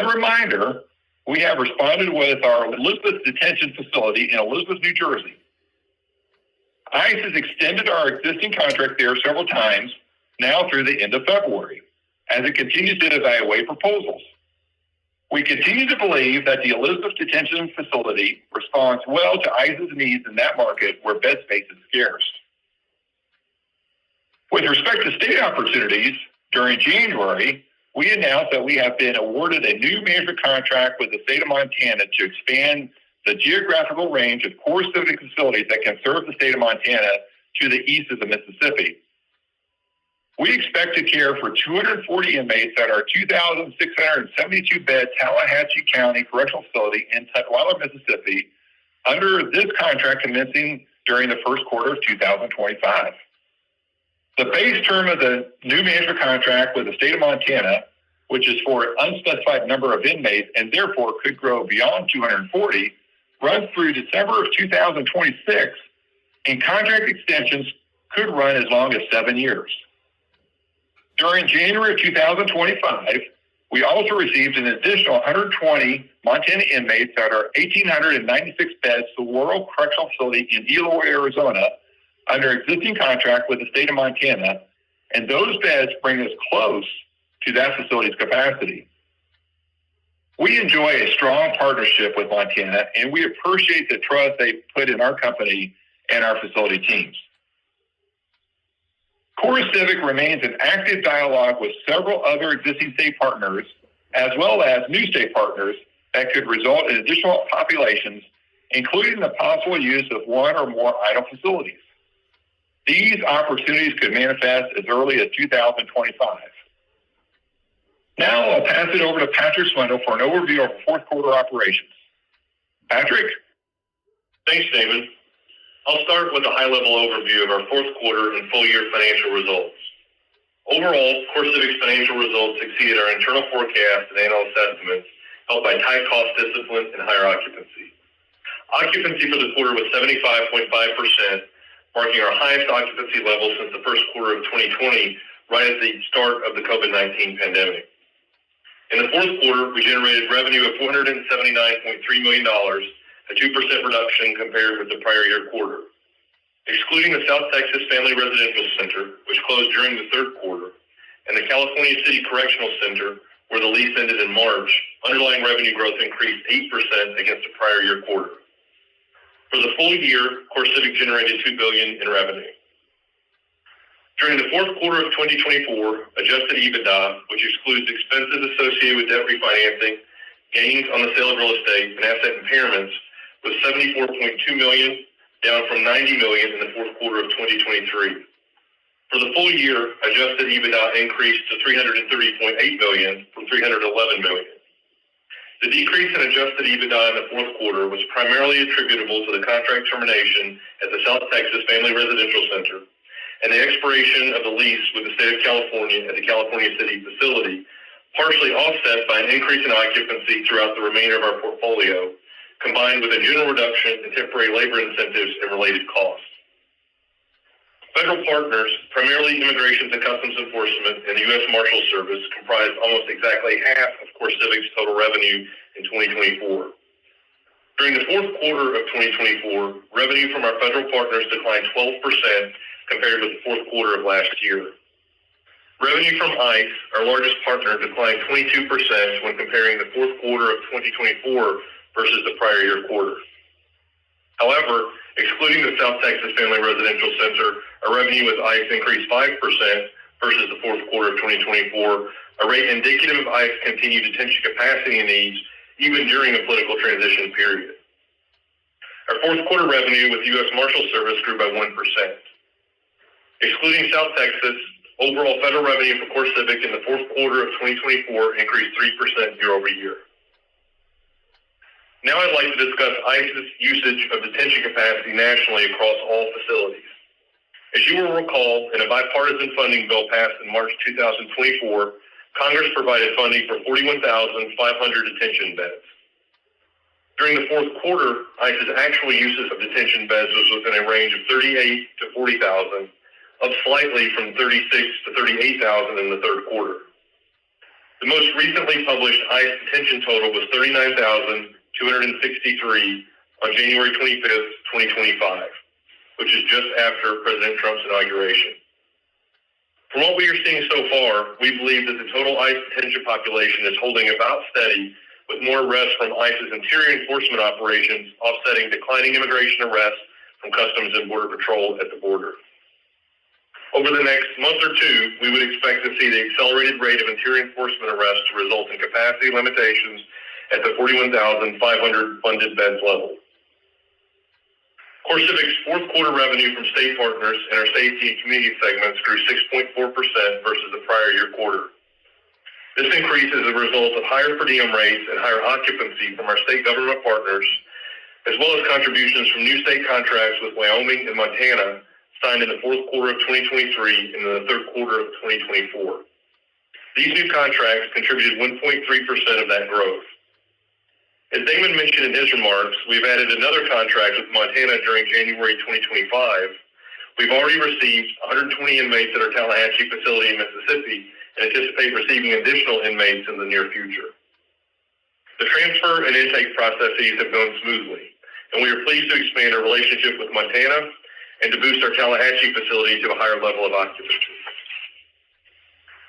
a reminder, we have responded with our Elizabeth Detention Facility in Elizabeth, New Jersey. ICE has extended our existing contract there several times, now through the end of February, as it continues to evaluate proposals. We continue to believe that the Elizabeth Detention Facility responds well to ICE's needs in that market where bed space is scarce. With respect to state opportunities, during January, we announced that we have been awarded a new management contract with the state of Montana to expand the geographical range of core civic facilities that can serve the state of Montana to the east of the Mississippi. We expect to care for 240 inmates at our 2,672-bed Tallahatchie County Correctional Facility in Tutwiler, Mississippi, under this contract commencing during the first quarter of 2025. The base term of the new management contract with the state of Montana, which is for an unspecified number of inmates and therefore could grow beyond 240, runs through December of 2026, and contract extensions could run as long as 7 years. During January of 2025, we also received an additional 120 Montana inmates at our 1,896-bed Saguaro Correctional Facility in Eloy, Arizona, under existing contract with the state of Montana, and those beds bring us close to that facility's capacity. We enjoy a strong partnership with Montana, and we appreciate the trust they put in our company and our facility teams. Core Civic remains in active dialogue with several other existing state partners, as well as new state partners that could result in additional populations, including the possible use of one or more idle facilities. These opportunities could manifest as early as 2025. Now I'll pass it over to Patrick Swindle for an overview of our fourth quarter operations. Patrick? Thanks, Damon. I'll start with a high-level overview of our fourth quarter and full-year financial results. Overall, Core Civic's financial results exceeded our internal forecast and analyst estimates, helped by tight cost discipline and higher occupancy. Occupancy for the quarter was 75.5%, marking our highest occupancy level since the first quarter of 2020, right at the start of the COVID-19 pandemic. In the fourth quarter, we generated revenue of $479.3 million, a 2% reduction compared with the prior year quarter. Excluding the South Texas Family Residential Center, which closed during the third quarter, and the California City Correctional Center, where the lease ended in March, underlying revenue growth increased 8% against the prior year quarter. For the full year, Core Civic generated $2 billion in revenue. During the fourth quarter of 2024, adjusted EBITDA, which excludes expenses associated with debt refinancing, gains on the sale of real estate, and asset impairments, was $74.2 million, down from $90 million in the fourth quarter of 2023. For the full year, adjusted EBITDA increased to $330.8 million from $311 million. The decrease in adjusted EBITDA in the fourth quarter was primarily attributable to the contract termination at the South Texas Family Residential Center and the expiration of the lease with the state of California at the California City facility, partially offset by an increase in occupancy throughout the remainder of our portfolio, combined with a general reduction in temporary labor incentives and related costs. Federal partners, primarily Immigration and Customs Enforcement and the U.S. Marshals Service, comprised almost exactly half of Core Civic's total revenue in 2024. During the fourth quarter of 2024, revenue from our federal partners declined 12% compared with the fourth quarter of last year. Revenue from ICE, our largest partner, declined 22% when comparing the fourth quarter of 2024 versus the prior year quarter. However, excluding the South Texas Family Residential Center, our revenue with ICE increased 5% versus the fourth quarter of 2024, a rate indicative of ICE continued detention capacity needs even during the political transition period. Our fourth quarter revenue with the U.S. Marshals Service grew by 1%. Excluding South Texas, overall federal revenue for Core Civic in the fourth quarter of 2024 increased 3% year over year. Now I'd like to discuss ICE's usage of detention capacity nationally across all facilities. As you will recall, in a bipartisan funding bill passed in March 2024, Congress provided funding for 41,500 detention beds. During the fourth quarter, ICE's actual uses of detention beds was within a range of 38 to 40,000, up slightly from 36 to 38,000 in the third quarter. The most recently published ICE detention total was 39,263 on January 25th, 2025, which is just after President Trump's inauguration. From what we are seeing so far, we believe that the total ICE detention population is holding about steady, with more arrests from ICE's interior enforcement operations offsetting declining immigration arrests from Customs and Border Patrol at the border. Over the next month or two, we would expect to see the accelerated rate of interior enforcement arrests to result in capacity limitations at the 41,500 funded beds level. CoreCivic's fourth quarter revenue from state partners and our safety and community segments grew 6.4% versus the prior year quarter. This increase is a result of higher per diem rates and higher occupancy from our state government partners, as well as contributions from new state contracts with Wyoming and Montana signed in the fourth quarter of 2023 and in the third quarter of 2024. These new contracts contributed 1.3% of that growth. As Damon mentioned in his remarks, we've added another contract with Montana during January 2025. We've already received 120 inmates at our Tallahatchie facility in Mississippi and anticipate receiving additional inmates in the near future. The transfer and intake processes have gone smoothly, and we are pleased to expand our relationship with Montana and to boost our Tallahatchie facility to a higher level of occupancy.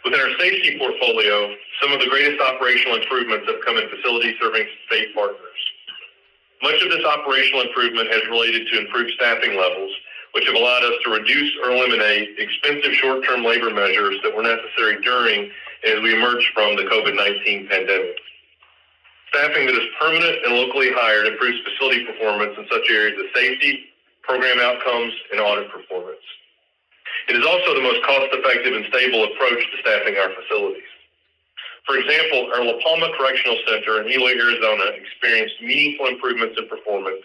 Within our safety portfolio, some of the greatest operational improvements have come in facilities serving state partners. Much of this operational improvement has related to improved staffing levels, which have allowed us to reduce or eliminate expensive short-term labor measures that were necessary during and as we emerged from the COVID-19 pandemic. Staffing that is permanent and locally hired improves facility performance in such areas as safety, program outcomes, and audit performance. It is also the most cost-effective and stable approach to staffing our facilities. For example, our La Palma Correctional Center in Eloy, Arizona experienced meaningful improvements in performance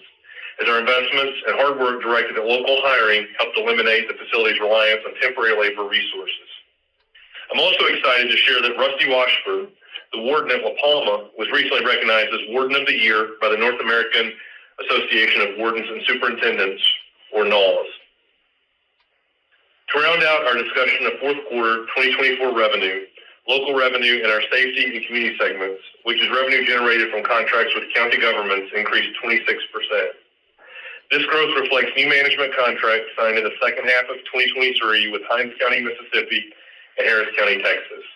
as our investments and hard work directed at local hiring helped eliminate the facility's reliance on temporary labor resources. I'm also excited to share that Rusty Washburn, the warden at La Palma, was recently recognized as Warden of the Year by the North American Association of Wardens and Superintendents, or NAWS. To round out our discussion of fourth quarter 2024 revenue, local revenue in our safety and community segments, which is revenue generated from contracts with county governments, increased 26%. This growth reflects new management contracts signed in the second half of 2023 with Hinds County, Mississippi, and Harris County, Texas.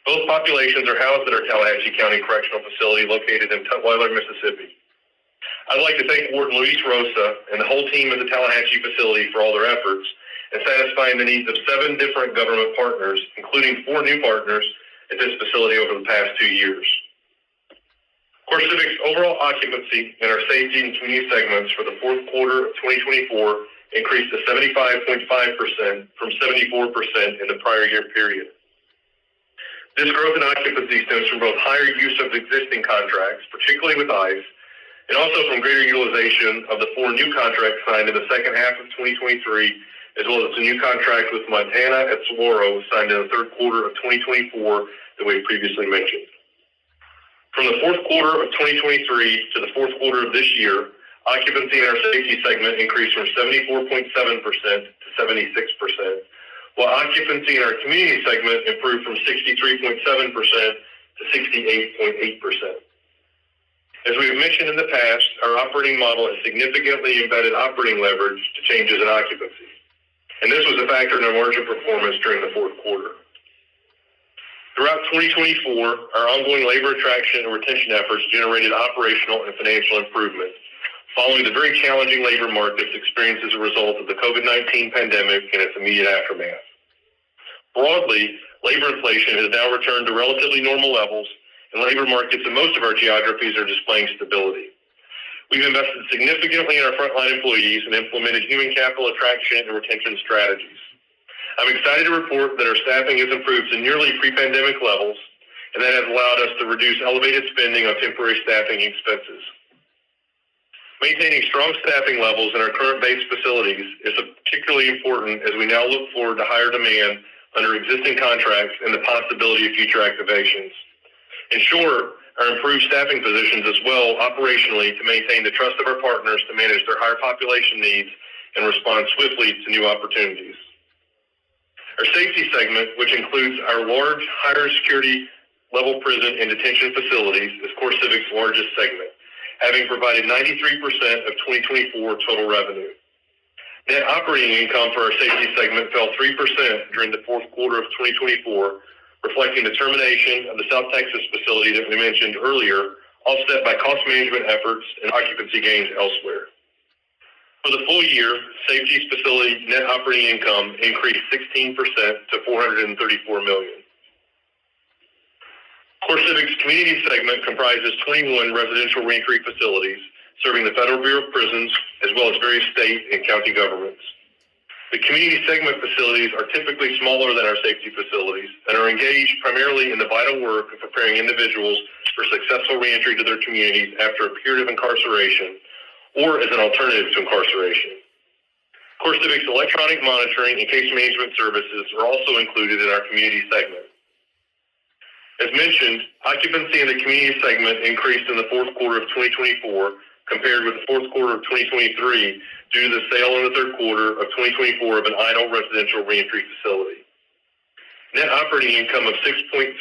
Both populations are housed at our Tallahatchie County Correctional Facility located in Tutwiler, Mississippi. I'd like to thank Warden Luis Rosa and the whole team at the Tallahatchie facility for all their efforts in satisfying the needs of 7 different government partners, including 4 new partners at this facility over the past 2 years. CoreCivic's overall occupancy in our safety and community segments for the fourth quarter of 2024 increased to 75.5% from 74% in the prior year period. This growth in occupancy stems from both higher use of existing contracts, particularly with ICE, and also from greater utilization of the 4 new contracts signed in the second half of 2023, as well as the new contract with Montana at Saguaro signed in the third quarter of 2024 that we previously mentioned. From the fourth quarter of 2023 to the fourth quarter of this year, occupancy in our safety segment increased from 74.7% to 76%, while occupancy in our community segment improved from 63.7% to 68.8%. As we have mentioned in the past, our operating model has significantly embedded operating leverage to changes in occupancy, and this was a factor in our margin performance during the fourth quarter. Throughout 2024, our ongoing labor attraction and retention efforts generated operational and financial improvement, following the very challenging labor markets experienced as a result of the COVID-19 pandemic and its immediate aftermath. Broadly, labor inflation has now returned to relatively normal levels, and labor markets in most of our geographies are displaying stability. We've invested significantly in our frontline employees and implemented human capital attraction and retention strategies. I'm excited to report that our staffing has improved to nearly pre-pandemic levels, and that has allowed us to reduce elevated spending on temporary staffing expenses. Maintaining strong staffing levels in our current base facilities is particularly important as we now look forward to higher demand under existing contracts and the possibility of future activations. In short, our improved staffing positions as well operationally to maintain the trust of our partners to manage their higher population needs and respond swiftly to new opportunities. Our safety segment, which includes our large, higher security level prison and detention facilities is CoreCivic's largest segment, having provided 93% of 2024 total revenue. Net operating income for our safety segment fell 3% during the fourth quarter of 2024, reflecting the termination of the South Texas facility that we mentioned earlier, offset by cost management efforts and occupancy gains elsewhere. For the full year, safety's facility net operating income increased 16% to $434 million. CoreCivic's community segment comprises 21 residential reentry facilities serving the Federal Bureau of Prisons as well as various state and county governments. The community segment facilities are typically smaller than our safety facilities and are engaged primarily in the vital work of preparing individuals for successful reentry to their communities after a period of incarceration or as an alternative to incarceration. CoreCivic's electronic monitoring and case management services are also included in our community segment. As mentioned, occupancy in the community segment increased in the fourth quarter of 2024 compared with the fourth quarter of 2023 due to the sale in the third quarter of 2024 of an idle residential reentry facility. Net operating income of $6.3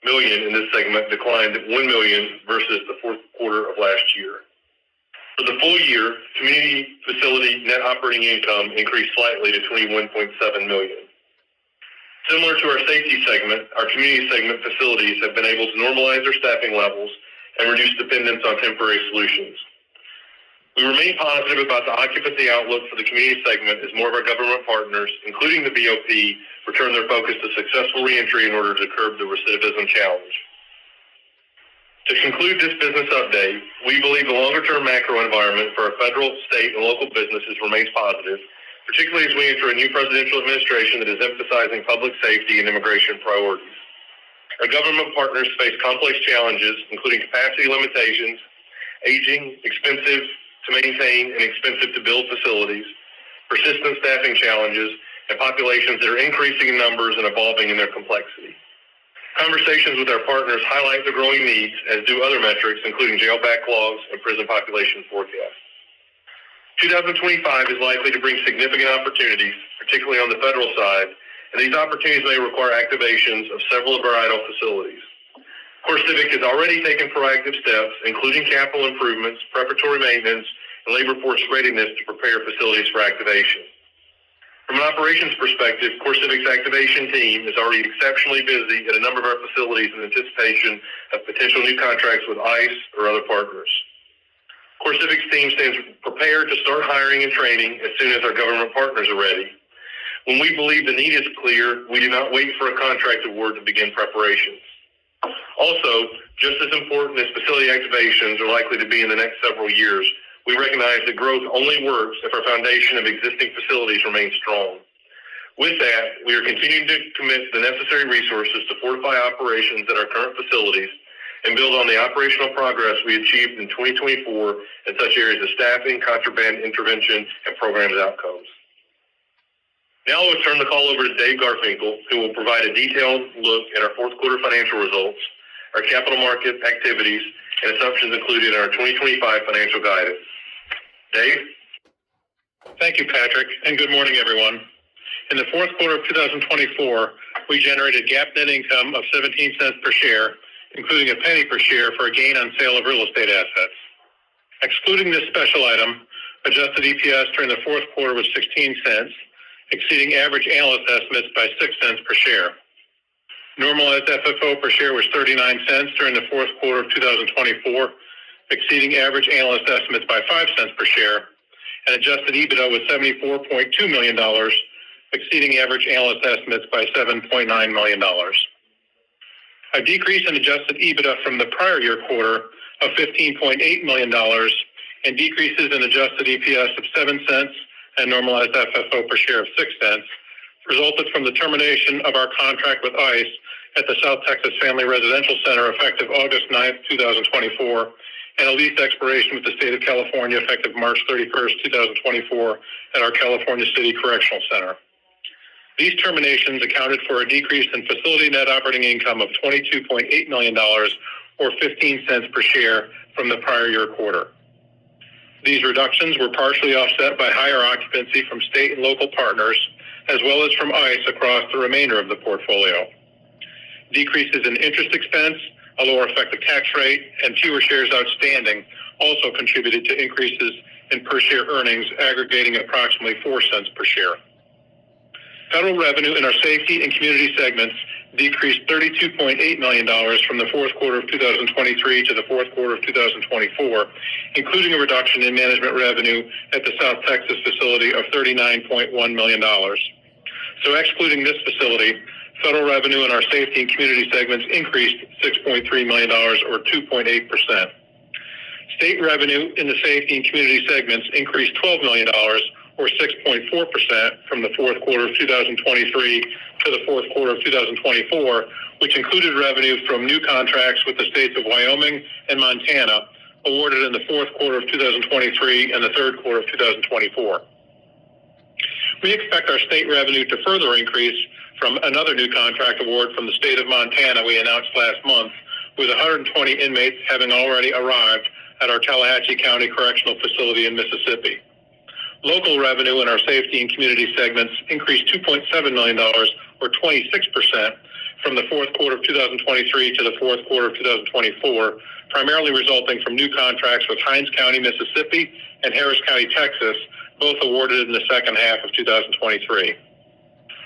million in this segment declined $1 million versus the fourth quarter of last year. For the full year, community facility net operating income increased slightly to $21.7 million. Similar to our safety segment, our community segment facilities have been able to normalize their staffing levels and reduce dependence on temporary solutions. We remain positive about the occupancy outlook for the community segment as more of our government partners, including the BOP, return their focus to successful reentry in order to curb the recidivism challenge. To conclude this business update, we believe the longer-term macro environment for our federal, state, and local businesses remains positive, particularly as we enter a new presidential administration that is emphasizing public safety and immigration priorities. Our government partners face complex challenges, including capacity limitations, aging, expensive to maintain and expensive to build facilities, persistent staffing challenges, and populations that are increasing in numbers and evolving in their complexity. Conversations with our partners highlight the growing needs, as do other metrics, including jail backlogs and prison population forecasts. 2025 is likely to bring significant opportunities, particularly on the federal side, and these opportunities may require activations of several of our idle facilities. CoreCivic has already taken proactive steps, including capital improvements, preparatory maintenance, and labor force readiness to prepare facilities for activation. From an operations perspective, CoreCivic's activation team is already exceptionally busy at a number of our facilities in anticipation of potential new contracts with ICE or other partners. CoreCivic's team stands prepared to start hiring and training as soon as our government partners are ready. When we believe the need is clear, we do not wait for a contract award to begin preparations. Also, just as important as facility activations are likely to be in the next several years, we recognize that growth only works if our foundation of existing facilities remains strong. With that, we are continuing to commit the necessary resources to fortify operations at our current facilities and build on the operational progress we achieved in 2024 in such areas as staffing, contraband intervention, and programs outcomes. Now let's turn the call over to Dave Garfinkel, who will provide a detailed look at our fourth quarter financial results, our capital market activities, and assumptions included in our 2025 financial guidance. Dave? Thank you, Patrick, and good morning, everyone. In the fourth quarter of 2024, we generated GAAP net income of 17 cents per share, including a penny per share for a gain on sale of real estate assets. Excluding this special item, adjusted EPS during the fourth quarter was 16 cents, exceeding average analyst estimates by 6 cents per share. Normalized FFO per share was 39 cents during the fourth quarter of 2024, exceeding average analyst estimates by 5 cents per share, and adjusted EBITDA was $74.2 million, exceeding average analyst estimates by $7.9 million. A decrease in adjusted EBITDA from the prior year quarter of $15.8 million and decreases in adjusted EPS of 7 cents and normalized FFO per share of 6 cents resulted from the termination of our contract with ICE at the South Texas Family Residential Center effective August 9, 2024, and a lease expiration with the state of California effective March 31, 2024 at our California City Correctional Center. These terminations accounted for a decrease in facility net operating income of $22.8 million or 15 cents per share from the prior year quarter. These reductions were partially offset by higher occupancy from state and local partners, as well as from ICE across the remainder of the portfolio. Decreases in interest expense, a lower effective tax rate, and fewer shares outstanding also contributed to increases in per share earnings aggregating approximately 4 cents per share. Federal revenue in our safety and community segments decreased $32.8 million from the fourth quarter of 2023 to the fourth quarter of 2024, including a reduction in management revenue at the South Texas facility of $39.1 million. So excluding this facility, federal revenue in our safety and community segments increased $6.3 million or 2.8%. State revenue in the safety and community segments increased $12 million or 6.4% from the fourth quarter of 2023 to the fourth quarter of 2024, which included revenue from new contracts with the states of Wyoming and Montana awarded in the fourth quarter of 2023 and the third quarter of 2024. We expect our state revenue to further increase from another new contract award from the state of Montana we announced last month, with 120 inmates having already arrived at our Tallahatchie County Correctional Facility in Mississippi. Local revenue in our safety and community segments increased $2.7 million or 26% from the fourth quarter of 2023 to the fourth quarter of 2024, primarily resulting from new contracts with Hinds County, Mississippi, and Harris County, Texas, both awarded in the second half of 2023.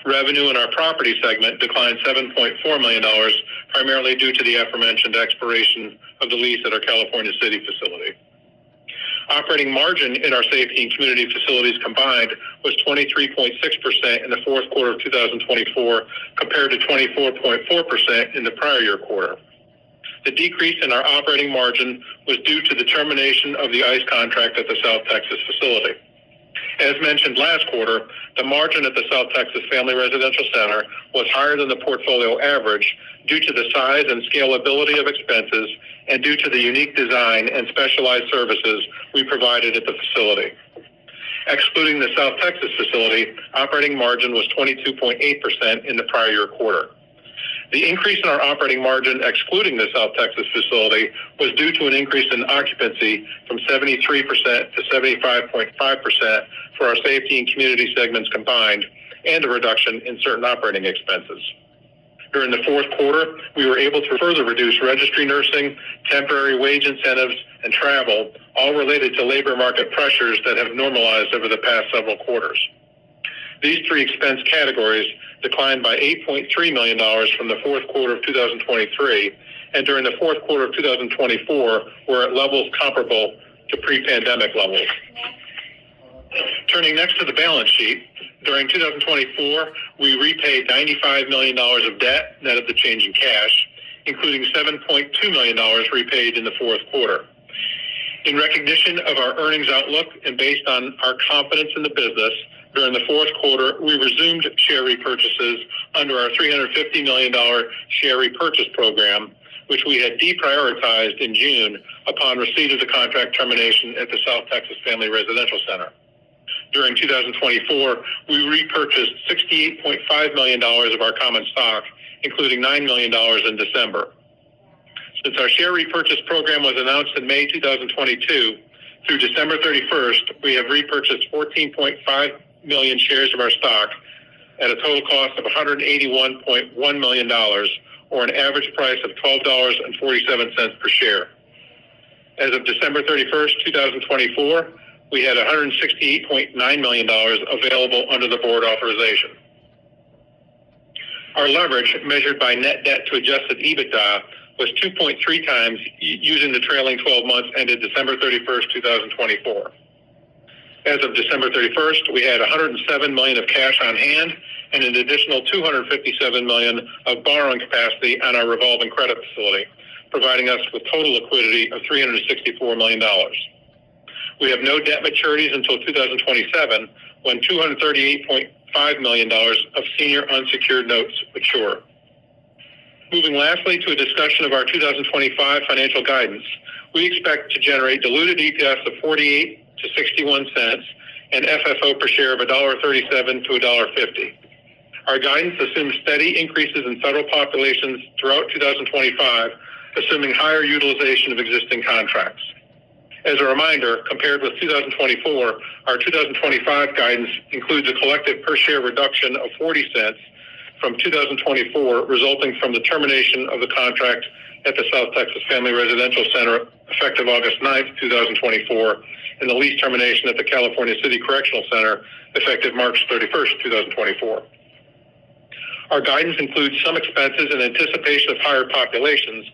Revenue in our property segment declined $7.4 million, primarily due to the aforementioned expiration of the lease at our California City facility. Operating margin in our safety and community facilities combined was 23.6% in the fourth quarter of 2024 compared to 24.4% in the prior year quarter. The decrease in our operating margin was due to the termination of the ICE contract at the South Texas facility. As mentioned last quarter, the margin at the South Texas Family Residential Center was higher than the portfolio average due to the size and scalability of expenses and due to the unique design and specialized services we provided at the facility. Excluding the South Texas facility, operating margin was 22.8% in the prior year quarter. The increase in our operating margin, excluding the South Texas facility, was due to an increase in occupancy from 73% to 75.5% for our safety and community segments combined, and a reduction in certain operating expenses. During the fourth quarter, we were able to further reduce registry nursing, temporary wage incentives, and travel, all related to labor market pressures that have normalized over the past several quarters. These three expense categories declined by $8.3 million from the fourth quarter of 2023, and during the fourth quarter of 2024 were at levels comparable to pre-pandemic levels. Turning next to the balance sheet, during 2024, we repaid $95 million of debt net of the change in cash, including $7.2 million repaid in the fourth quarter. In recognition of our earnings outlook and based on our confidence in the business, during the fourth quarter, we resumed share repurchases under our $350 million share repurchase program, which we had deprioritized in June upon receipt of the contract termination at the South Texas Family Residential Center. During 2024, we repurchased $68.5 million of our common stock, including $9 million in December. Since our share repurchase program was announced in May 2022, through December 31st, we have repurchased 14.5 million shares of our stock at a total cost of $181.1 million, or an average price of $12.47 per share. As of December 31st, 2024, we had $168.9 million available under the board authorization. Our leverage, measured by net debt to adjusted EBITDA, was 2.3 times using the trailing 12 months ended December 31st, 2024. As of December 31st, we had $107 million of cash on hand and an additional $257 million of borrowing capacity on our revolving credit facility, providing us with total liquidity of $364 million. We have no debt maturities until 2027, when $238.5 million of senior unsecured notes mature. Moving lastly to a discussion of our 2025 financial guidance, we expect to generate diluted EPS of 48 to 61 cents and FFO per share of $1.37 to $1.50. Our guidance assumes steady increases in federal populations throughout 2025, assuming higher utilization of existing contracts. As a reminder, compared with 2024, our 2025 guidance includes a collective per share reduction of 40 cents from 2024 resulting from the termination of the contract at the South Texas Family Residential Center effective August 9th, 2024, and the lease termination at the California City Correctional Center effective March 31st, 2024. Our guidance includes some expenses in anticipation of higher populations,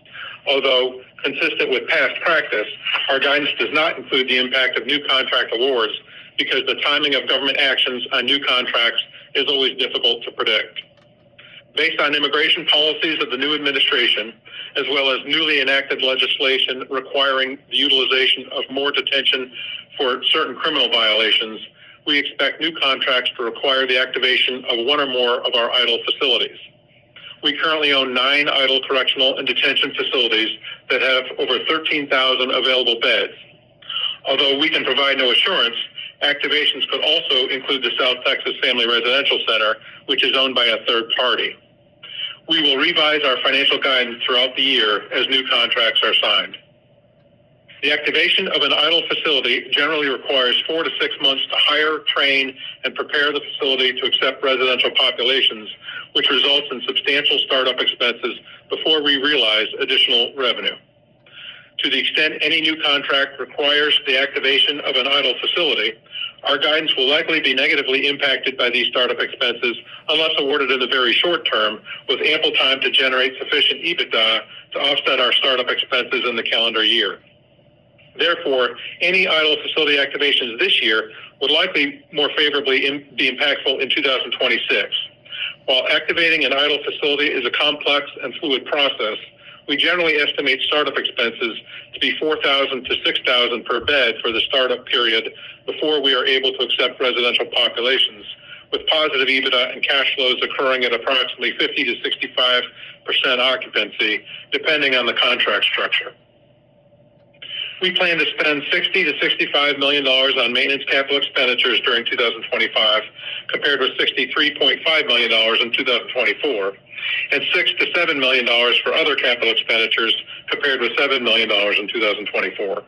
although consistent with past practice, our guidance does not include the impact of new contract awards because the timing of government actions on new contracts is always difficult to predict. Based on immigration policies of the new administration, as well as newly enacted legislation requiring the utilization of more detention for certain criminal violations, we expect new contracts to require the activation of one or more of our idle facilities. We currently own 9 idle correctional and detention facilities that have over 13,000 available beds. Although we can provide no assurance, activations could also include the South Texas Family Residential Center, which is owned by a third party. We will revise our financial guidance throughout the year as new contracts are signed. The activation of an idle facility generally requires 4 to 6 months to hire, train, and prepare the facility to accept residential populations, which results in substantial startup expenses before we realize additional revenue. To the extent any new contract requires the activation of an idle facility, our guidance will likely be negatively impacted by these startup expenses unless awarded in the very short term, with ample time to generate sufficient EBITDA to offset our startup expenses in the calendar year. Therefore, any idle facility activations this year would likely more favorably be impactful in 2026. While activating an idle facility is a complex and fluid process, we generally estimate startup expenses to be $4,000 to $6,000 per bed for the startup period before we are able to accept residential populations, with positive EBITDA and cash flows occurring at approximately 50 to 65% occupancy, depending on the contract structure. We plan to spend $60 to $65 million on maintenance capital expenditures during 2025, compared with $63.5 million in 2024, and $6 to $7 million for other capital expenditures, compared with $7 million in 2024.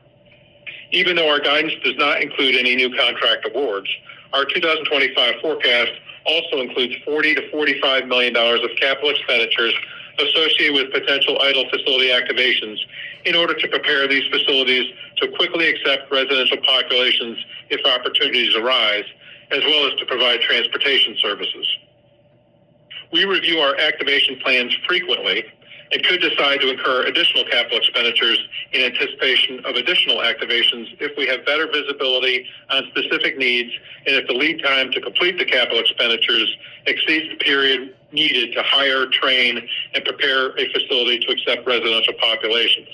Even though our guidance does not include any new contract awards, our 2025 forecast also includes $40 to $45 million of capital expenditures associated with potential idle facility activations in order to prepare these facilities to quickly accept residential populations if opportunities arise, as well as to provide transportation services. We review our activation plans frequently and could decide to incur additional capital expenditures in anticipation of additional activations if we have better visibility on specific needs and if the lead time to complete the capital expenditures exceeds the period needed to hire, train, and prepare a facility to accept residential populations.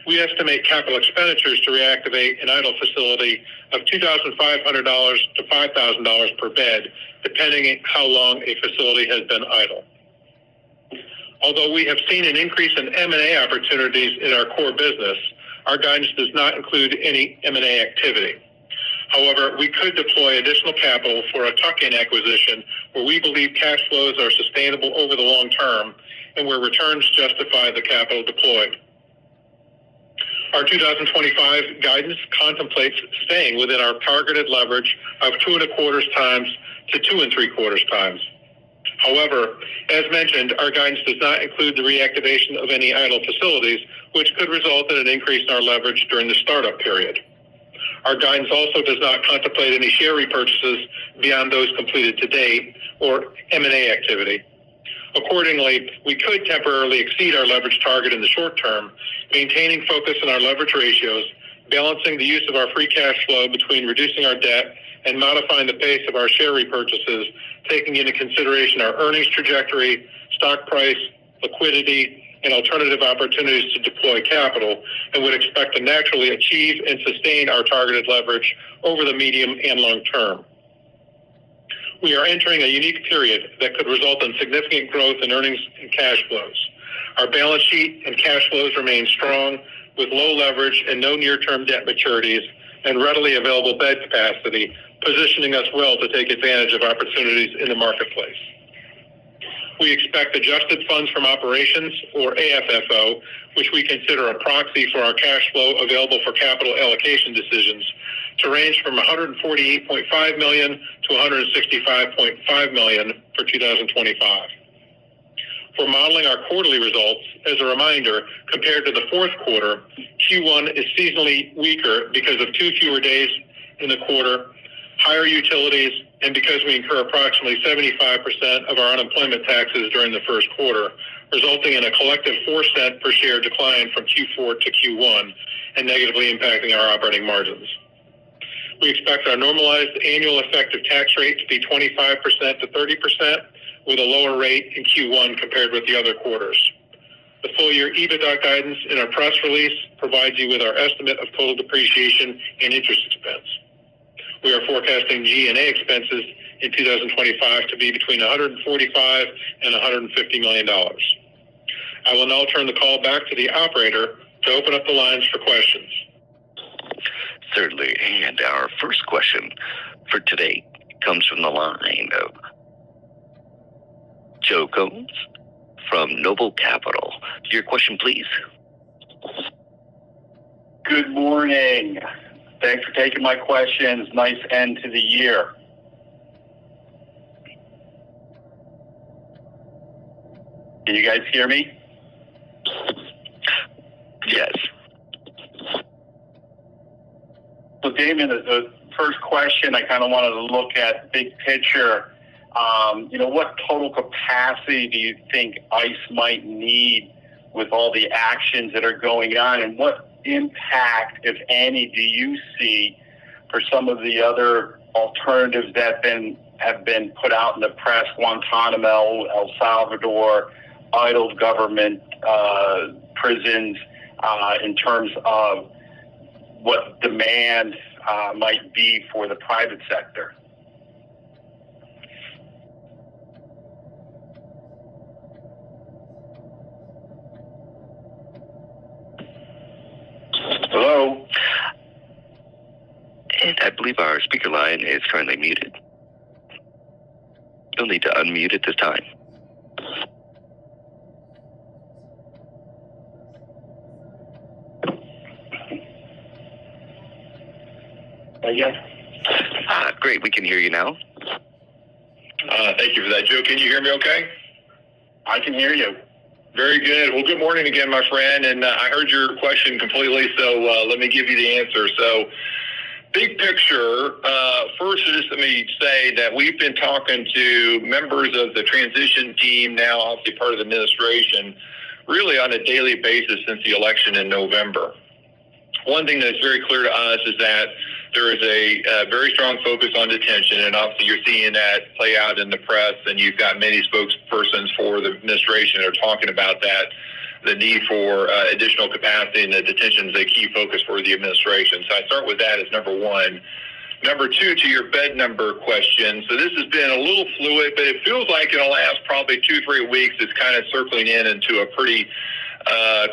We estimate capital expenditures to reactivate an idle facility of $2,500 to $5,000 per bed, depending on how long a facility has been idle. Although we have seen an increase in M&A opportunities in our core business, our guidance does not include any M&A activity. However, we could deploy additional capital for a tuck-in acquisition where we believe cash flows are sustainable over the long term and where returns justify the capital deployed. Our 2025 guidance contemplates staying within our targeted leverage of 2.25 times to 2.75 times. However, as mentioned, our guidance does not include the reactivation of any idle facilities, which could result in an increase in our leverage during the startup period. Our guidance also does not contemplate any share repurchases beyond those completed to date or M&A activity. Accordingly, we could temporarily exceed our leverage target in the short term, maintaining focus on our leverage ratios, balancing the use of our free cash flow between reducing our debt and modifying the pace of our share repurchases, taking into consideration our earnings trajectory, stock price, liquidity, and alternative opportunities to deploy capital, and would expect to naturally achieve and sustain our targeted leverage over the medium and long term. We are entering a unique period that could result in significant growth in earnings and cash flows. Our balance sheet and cash flows remain strong, with low leverage and no near-term debt maturities and readily available bed capacity, positioning us well to take advantage of opportunities in the marketplace. We expect adjusted funds from operations, or AFFO, which we consider a proxy for our cash flow available for capital allocation decisions, to range from $148.5 million to $165.5 million for 2025. For modeling our quarterly results, as a reminder, compared to the fourth quarter, Q1 is seasonally weaker because of 2 fewer days in the quarter, higher utilities, and because we incur approximately 75% of our unemployment taxes during the first quarter, resulting in a collective 4-cent per share decline from Q4 to Q1 and negatively impacting our operating margins. We expect our normalized annual effective tax rate to be 25% to 30%, with a lower rate in Q1 compared with the other quarters. The full-year EBITDA guidance in our press release provides you with our estimate of total depreciation and interest expense. We are forecasting G&A expenses in 2025 to be between $145 and $150 million. I will now turn the call back to the operator to open up the lines for questions. Certainly. And our first question for today comes from the line of Joe Gomes from Noble Capital. Your question, please. Good morning. Thanks for taking my questions. Nice end to the year. Can you guys hear me? Yes. So, Damon, the first question, I kind of wanted to look at big picture. What total capacity do you think ICE might need with all the actions that are going on, and what impact, if any, do you see for some of the other alternatives that have been put out in the press, Guantanamo, El Salvador, idle government prisons, in terms of what demand might be for the private sector? Hello? And I believe our speaker line is currently muted. You'll need to unmute at this time. Yes. Great, we can hear you now. Thank you for that, Joe. Can you hear me okay? I can hear you. Very good. Well, good morning again, my friend. And I heard your question completely, so let me give you the answer. So, big picture, first, just let me say that we've been talking to members of the transition team, now obviously part of the administration, really on a daily basis since the election in November. One thing that's very clear to us is that there is a very strong focus on detention, and obviously you're seeing that play out in the press, and you've got many spokespersons for the administration that are talking about that, the need for additional capacity, and the detention is a key focus for the administration. So I start with that as number one. Number two, to your bed number question. So this has been a little fluid, but it feels like in the last probably 2-3 weeks, it's kind of circling into a pretty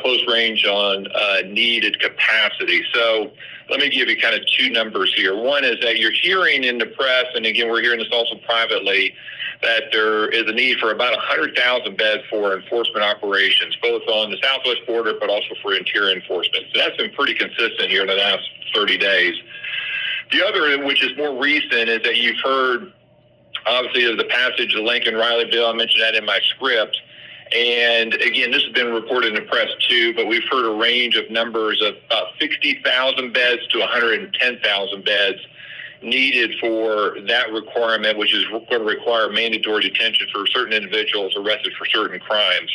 close range on needed capacity. So let me give you kind of two numbers here. One is that you're hearing in the press, and again, we're hearing this also privately, that there is a need for about 100,000 beds for enforcement operations, both on the southwest border, but also for interior enforcement. So that's been pretty consistent here in the last 30 days. The other, which is more recent, is that you've heard, obviously, of the passage of the Lincoln-Riley bill. I mentioned that in my script. And again, this has been reported in the press too, but we've heard a range of numbers of about 60,000 beds to 110,000 beds needed for that requirement, which is going to require mandatory detention for certain individuals arrested for certain crimes.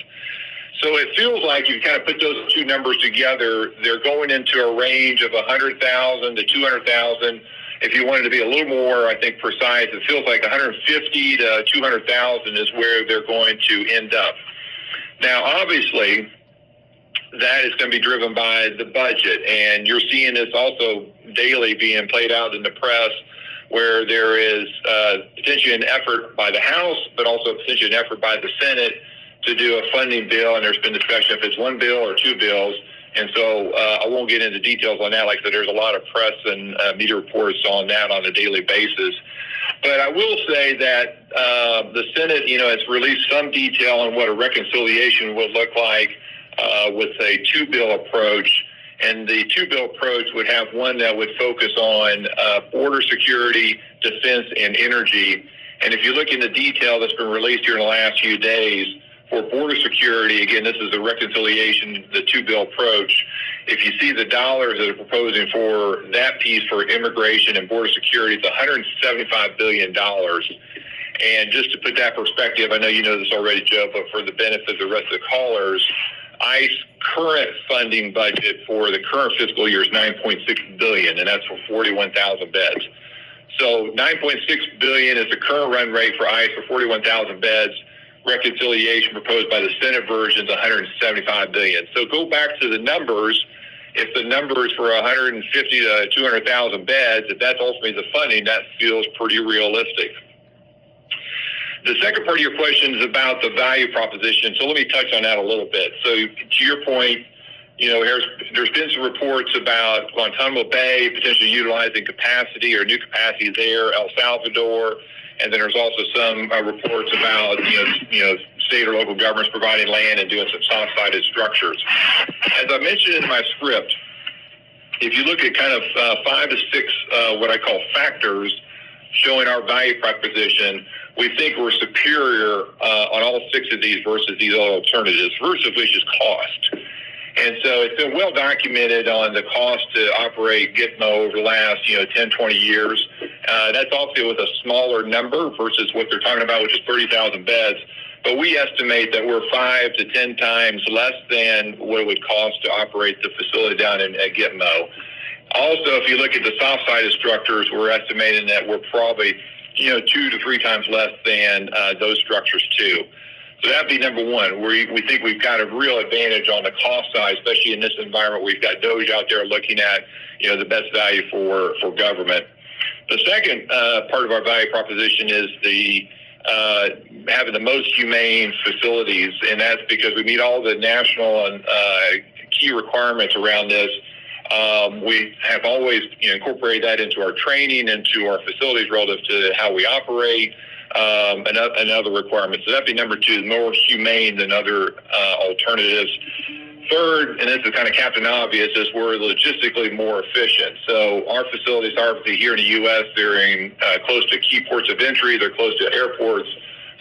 So it feels like you kind of put those two numbers together. They're going into a range of 100,000 to 200,000. If you wanted to be a little more, I think, precise, it feels like 150 to 200,000 is where they're going to end up. Now, obviously, that is going to be driven by the budget, and you're seeing this also daily being played out in the press, where there is potentially an effort by the House, but also potentially an effort by the Senate to do a funding bill, and there's been discussion if it's one bill or two bills. And so I won't get into details on that. Like I said, there's a lot of press and media reports on that on a daily basis. But I will say that the Senate, has released some detail on what a reconciliation would look like with a two-bill approach. And the two-bill approach would have one that would focus on border security, defense, and energy. And if you look in the detail that's been released here in the last few days, for border security, again, this is a reconciliation, the two-bill approach. If you see the dollars that they're proposing for that piece for immigration and border security, it's $175 billion. And just to put that in perspective, I know you know this already, Joe, but for the benefit of the rest of the callers, ICE current funding budget for the current fiscal year is $9.6 billion, and that's for 41,000 beds. So $9.6 billion is the current run rate for ICE for 41,000 beds. Reconciliation proposed by the Senate version is $175 billion. So go back to the numbers. If the number is for 150 to 200,000 beds, if that's ultimately the funding, that feels pretty realistic. The second part of your question is about the value proposition. So let me touch on that a little bit. So to your point, there's been some reports about Guantanamo Bay potentially utilizing capacity or new capacity there, El Salvador, and then there's also some reports about state or local governments providing land and doing some soft-sided structures. As I mentioned in my script, if you look at kind of 5 to 6 what I call factors showing our value proposition, we think we're superior on all 6 of these versus these other alternatives, first of which is cost. And so it's been well documented on the cost to operate Gitmo over the last 10, 20 years. That's obviously with a smaller number versus what they're talking about, which is 30,000 beds. But we estimate that we're 5 to 10 times less than what it would cost to operate the facility down at Gitmo. Also, if you look at the soft-sided structures, we're estimating that we're probably 2 to 3 times less than those structures too. So that'd be number one. We think we've got a real advantage on the cost side, especially in this environment. We've got DOGE out there looking at the best value for government. The second part of our value proposition is the having the most humane facilities, and that's because we meet all the national and key requirements around this. We have always incorporated that into our training, into our facilities relative to how we operate, and other requirements. So that'd be number 2, more humane than other alternatives. Third, and this is kind of Captain Obvious, is we're logistically more efficient. So our facilities are obviously here in the U.S. They're in close to key ports of entry. They're close to airports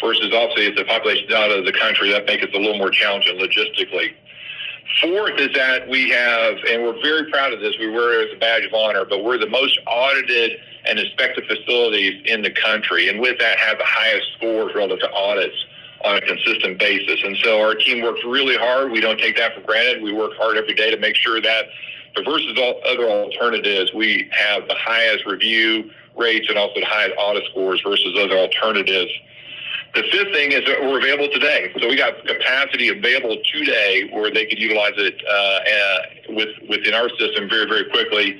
versus obviously as the population's out of the country, that makes it a little more challenging logistically. Fourth is that we have, and we're very proud of this, we wear it as a badge of honor, but we're the most audited and inspected facilities in the country, and with that have the highest scores relative to audits on a consistent basis. And so our team works really hard. We don't take that for granted. We work hard every day to make sure that versus all other alternatives, we have the highest review rates and also the highest audit scores versus other alternatives. The fifth thing is that we're available today. So we got capacity available today where they could utilize it within our system very, very quickly.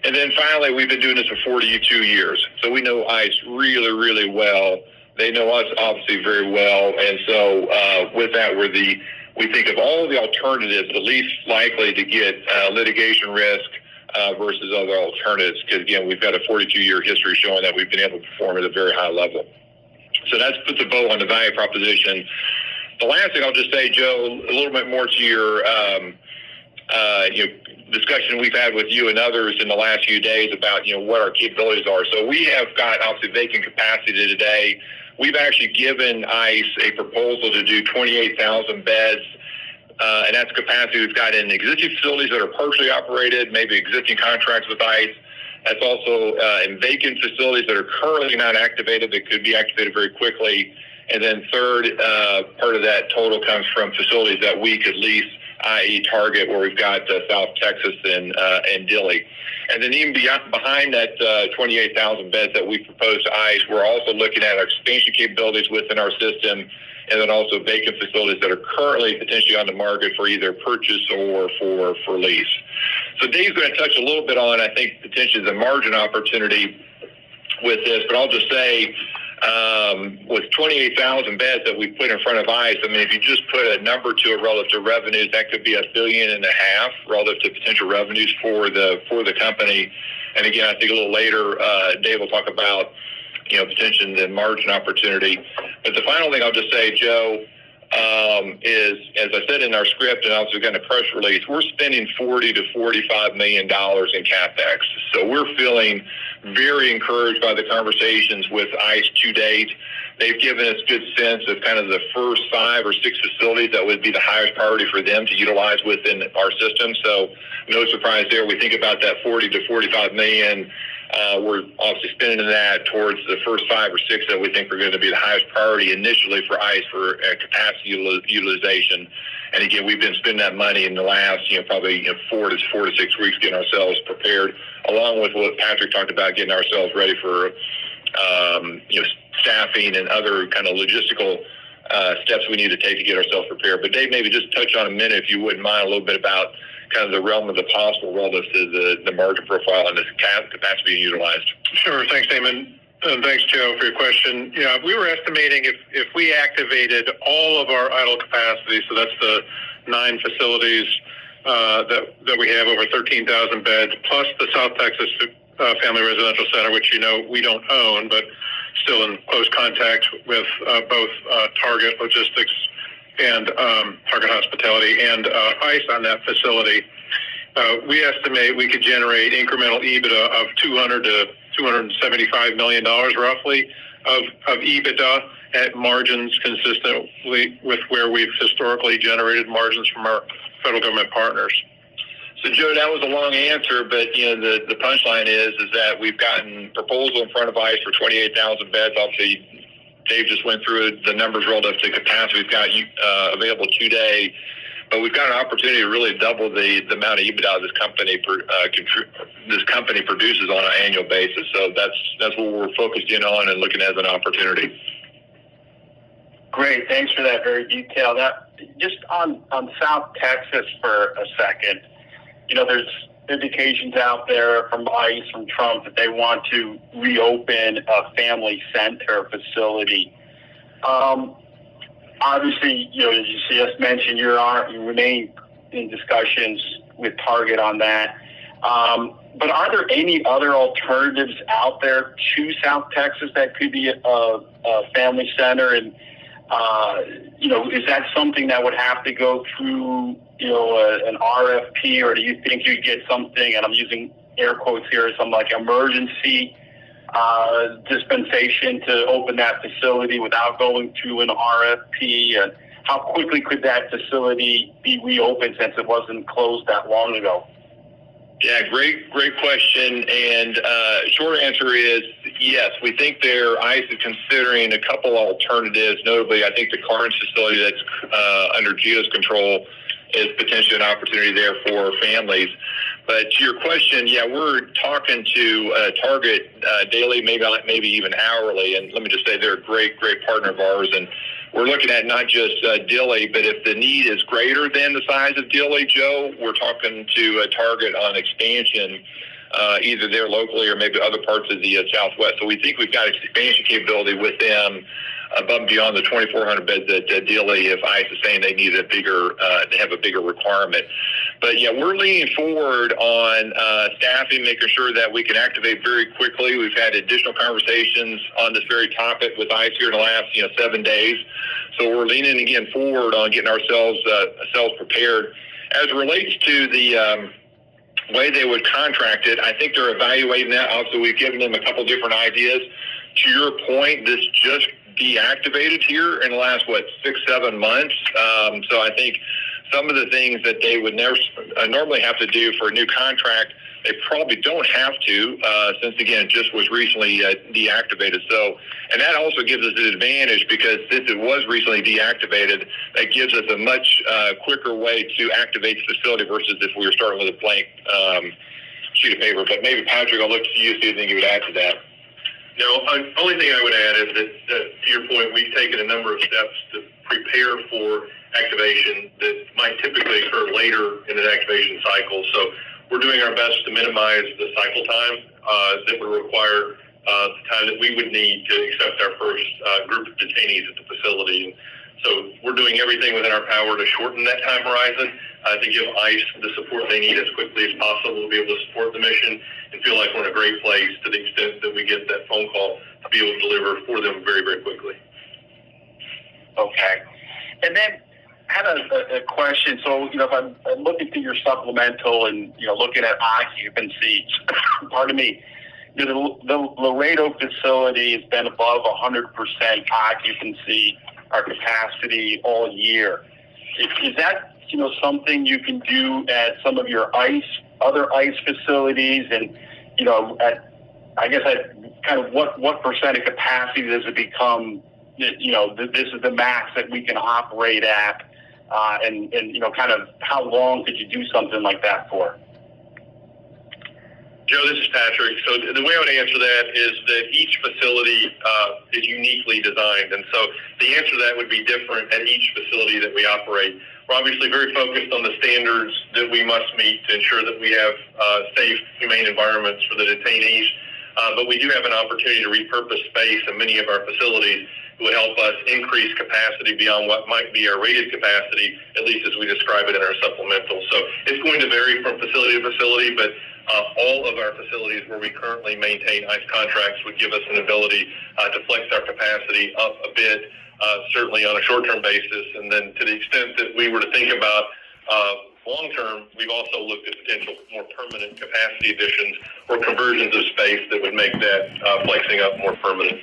And then finally, we've been doing this for 42 years. So we know ICE really, really well. They know us obviously very well. And so with that, we think of all the alternatives the least likely to get litigation risk versus other alternatives. Because again, we've got a 42-year history showing that we've been able to perform at a very high level. So that's put the bow on the value proposition. The last thing I'll just say, Joe, a little bit more to your discussion we've had with you and others in the last few days about what our capabilities are. So we have got obviously vacant capacity today. We've actually given ICE a proposal to do 28,000 beds, and that's capacity we've got in existing facilities that are partially operated, maybe existing contracts with ICE. That's also in vacant facilities that are currently not activated that could be activated very quickly. And then third, part of that total comes from facilities that we could lease, i.e. Target, where we've got South Texas and Dilley. And then even behind that 28,000 beds that we proposed to ICE, we're also looking at our expansion capabilities within our system, and then also vacant facilities that are currently potentially on the market for either purchase or for lease. So Dave's going to touch a little bit on, I think, potentially the margin opportunity with this, but I'll just say with 28,000 beds that we put in front of ICE, I mean, if you just put a number to it relative to revenues, that could be $1.5 billion relative to potential revenues for the company. And again, I think a little later, Dave will talk about potentially the margin opportunity. But the final thing I'll just say, Joe, is, as I said in our script and also got in a press release, we're spending $40 to $45 million in CapEx. So we're feeling very encouraged by the conversations with ICE to date. They've given us good sense of kind of the first 5 or 6 facilities that would be the highest priority for them to utilize within our system. So no surprise there. We think about that 40 to 45 million. We're obviously spending that towards the first 5 or 6 that we think are going to be the highest priority initially for ICE for capacity utilization. And again, we've been spending that money in the last, probably 4 to 6 weeks getting ourselves prepared, along with what Patrick talked about, getting ourselves ready for, staffing and other kind of logistical steps we need to take to get ourselves prepared. But Dave, maybe just touch on a minute, if you wouldn't mind, a little bit about kind of the realm of the possible relative to the margin profile and this capacity being utilized. Sure. Thanks, Damon. And thanks, Joe, for your question. Yeah, we were estimating if we activated all of our idle capacity, so that's the 9 facilities that we have, over 13,000 beds, plus the South Texas Family Residential Center, which we don't own, but still in close contact with both Target Logistics and Target Hospitality and ICE on that facility. We estimate we could generate incremental EBITDA of $200 to $275 million roughly of EBITDA at margins consistently with where we've historically generated margins from our federal government partners. So, Joe, that was a long answer, but the punchline is that we've gotten proposal in front of ICE for 28,000 beds. Obviously, Dave just went through the numbers relative to capacity we've got available today, but we've got an opportunity to really double the amount of EBITDA this company produces on an annual basis. So that's what we're focused in on and looking at as an opportunity. Great, thanks for that very detailed. Just on South Texas for a second. There's indications out there from ICE, from Trump, that they want to reopen a family center facility. Obviously, as you see us mention, you remain in discussions with Target on that. But are there any other alternatives out there to South Texas that could be a family center? And, is that something that would have to go through an RFP, or do you think you'd get something, and I'm using air quotes here, some like emergency dispensation to open that facility without going through an RFP? And how quickly could that facility be reopened since it wasn't closed that long ago? Yeah, great question. And short answer is yes. We think ICE is considering a couple alternatives. Notably, I think the Carnes facility that's under GEO's control is potentially an opportunity there for families. But to your question, yeah, we're talking to Target daily, maybe even hourly. And let me just say they're a great partner of ours. And we're looking at not just Dilley, but if the need is greater than the size of Dilley, Joe, we're talking to Target on expansion, either there locally or maybe other parts of the Southwest. So we think we've got expansion capability with them above and beyond the 2,400 beds at Dilley if ICE is saying they need they have a bigger requirement. But yeah, we're leaning forward on staffing, making sure that we can activate very quickly. We've had additional conversations on this very topic with ICE here in the last 7 days. So we're leaning again forward on getting ourselves prepared. As it relates to the way they would contract it, I think they're evaluating that. Also, we've given them a couple different ideas. To your point, this just deactivated here in the last 6-7 months. So I think some of the things that they would normally have to do for a new contract, they probably don't have to, since again, it just was recently deactivated. So, and that also gives us an advantage because since it was recently deactivated, that gives us a much quicker way to activate the facility versus if we were starting with a blank sheet of paper. But maybe Patrick, I'll look to you, see anything you would add to that. No, only thing I would add is that to your point, we've taken a number of steps to prepare for activation that might typically occur later in an activation cycle. So we're doing our best to minimize the cycle time that would require the time that we would need to accept our first group of detainees at the facility. So we're doing everything within our power to shorten that time horizon, to give ICE the support they need as quickly as possible to be able to support the mission and feel like we're in a great place to the extent that we get that phone call to be able to deliver for them very, very quickly. Okay. And then I had a question. So, if I'm looking through your supplemental and, looking at occupancy, pardon me, the Laredo facility has been above 100% occupancy or capacity all year. Is that, something you can do at some of your other ICE facilities? And, at kind of what percent of capacity does it become, this is the max that we can operate at? And kind of how long could you do something like that for? Joe, this is Patrick. So the way I would answer that is that each facility is uniquely designed. And so the answer to that would be different at each facility that we operate. We're obviously very focused on the standards that we must meet to ensure that we have safe, humane environments for the detainees. But we do have an opportunity to repurpose space in many of our facilities that would help us increase capacity beyond what might be our rated capacity, at least as we describe it in our supplemental. So it's going to vary from facility to facility, but all of our facilities where we currently maintain ICE contracts would give us an ability to flex our capacity up a bit, certainly on a short-term basis. And then to the extent that we were to think about long-term, we've also looked at potential more permanent capacity additions or conversions of space that would make that flexing up more permanent.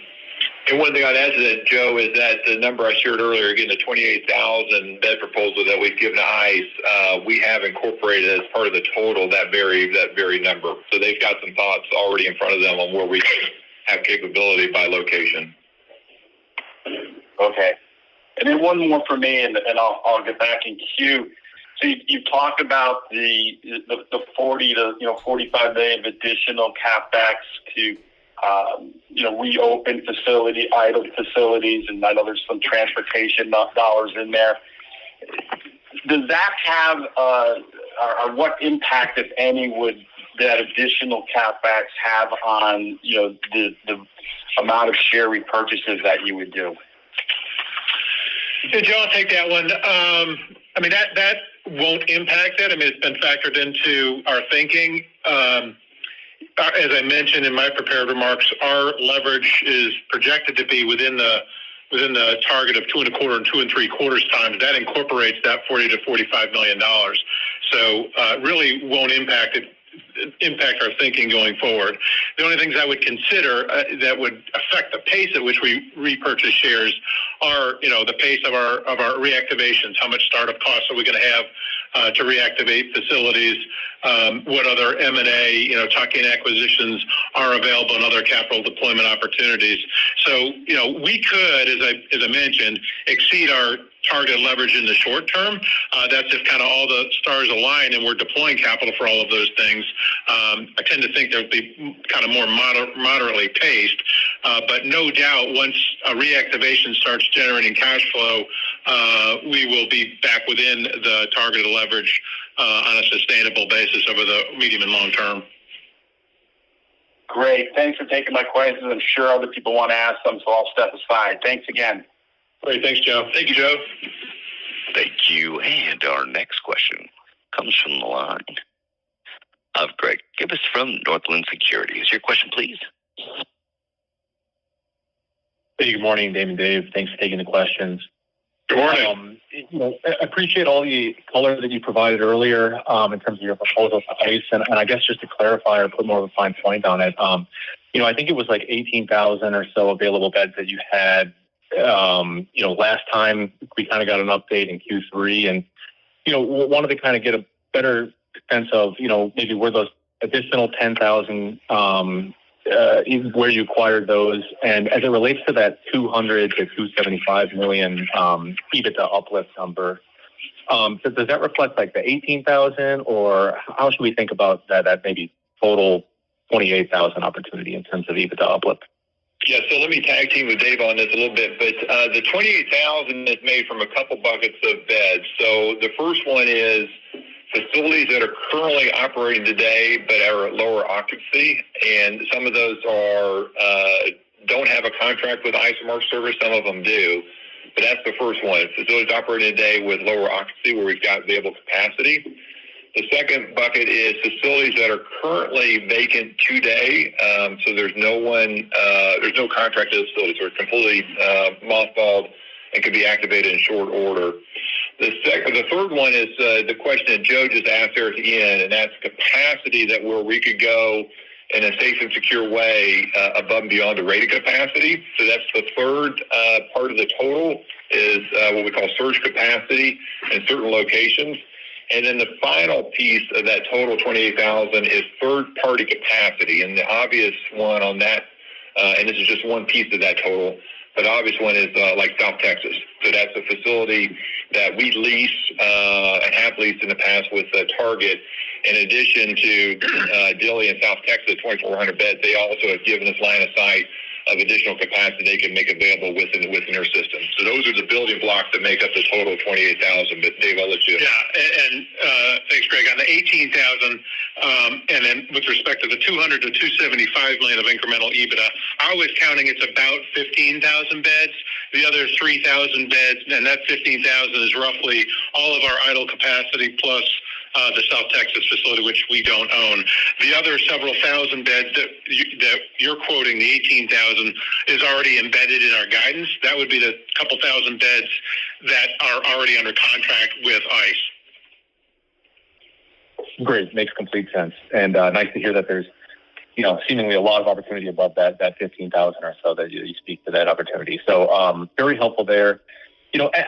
And one thing I'd add to that, Joe, is that the number I shared earlier, again, the 28,000 bed proposal that we've given to ICE, we have incorporated as part of the total that very number. So they've got some thoughts already in front of them on where we have capability by location. Okay. And then one more for me, and I'll get back in queue. So you talked about the 40 to 45 million of additional capex to reopen idle facilities, and I know there's some transportation dollars in there. Does that have, or what impact, if any, would that additional capex have on the amount of share repurchases that you would do? Yeah, Joe, I'll take that one. That won't impact it. It's been factored into our thinking. As I mentioned in my prepared remarks, our leverage is projected to be within the target of 2.25 and 2 3/4 times. That incorporates that $40 to $45 million. So really won't impact our thinking going forward. The only things I would consider that would affect the pace at which we repurchase shares are, the pace of our reactivations. How much startup costs are we going to have to reactivate facilities? What other M&A, tuck-in acquisitions are available and other capital deployment opportunities. So, we could, as I mentioned, exceed our target leverage in the short term. That's if kind of all the stars align and we're deploying capital for all of those things. I tend to think they'll be kind of more moderately paced, but no doubt once a reactivation starts generating cash flow, we will be back within the targeted leverage on a sustainable basis over the medium and long term. Great. Thanks for taking my questions. I'm sure other people want to ask them, so I'll step aside. Thanks again. Great. Thanks, Joe. Thank you, Joe. Thank you. And our next question comes from the line of Greg Gibbs from Northland Securities. Your question, please. Hey, good morning, Dave and Dave. Thanks for taking the questions. Good morning. I appreciate all the color that you provided earlier in terms of your proposal to ICE, and I guess just to clarify or put more of a fine point on it, I think it was like 18,000 or so available beds that you had. Last time we kind of got an update in Q3, and wanted to kind of get a better sense of maybe where those additional 10,000 where you acquired those, and as it relates to that 200 to 275 million EBITDA uplift number, does that reflect like the 18,000, or how should we think about that maybe total 28,000 opportunity in terms of EBITDA uplift? Yeah, so let me tag team with Dave on this a little bit, but the 28,000 is made from a couple buckets of beds. So the first one is facilities that are currently operating today but are at lower occupancy, and some of those don't have a contract with ICE or Mark Service. Some of them do, but that's the first one. Facilities operating today with lower occupancy where we've got available capacity. The second bucket is facilities that are currently vacant today. So there's no contracted facilities. They're completely mothballed and can be activated in short order. The third one is the question that Joe just asked there at the end, and that's capacity that where we could go in a safe and secure way above and beyond the rated capacity. So that's the third part of the total is what we call surge capacity in certain locations. And then the final piece of that total 28,000 is third-party capacity. And the obvious one on that, and this is just one piece of that total, but the obvious one is like South Texas. So that's a facility that we lease and have leased in the past with Target. In addition to Dilley and South Texas, 2,400 beds, they also have given us line of sight of additional capacity they can make available within their system. So those are the building blocks that make up the total of 28,000. But Dave, I'll let you. Yeah, and thanks, Greg. On the 18,000, and then with respect to the 200 to 275 million of incremental EBITDA, I was counting it's about 15,000 beds. The other 3,000 beds, and that 15,000 is roughly all of our idle capacity plus the South Texas facility, which we don't own. The other several thousand beds that you're quoting, the 18,000, is already embedded in our guidance. That would be the couple thousand beds that are already under contract with ICE. Great, makes complete sense, and nice to hear that there's, seemingly a lot of opportunity above that 15,000 or so that you speak to that opportunity. So very helpful there.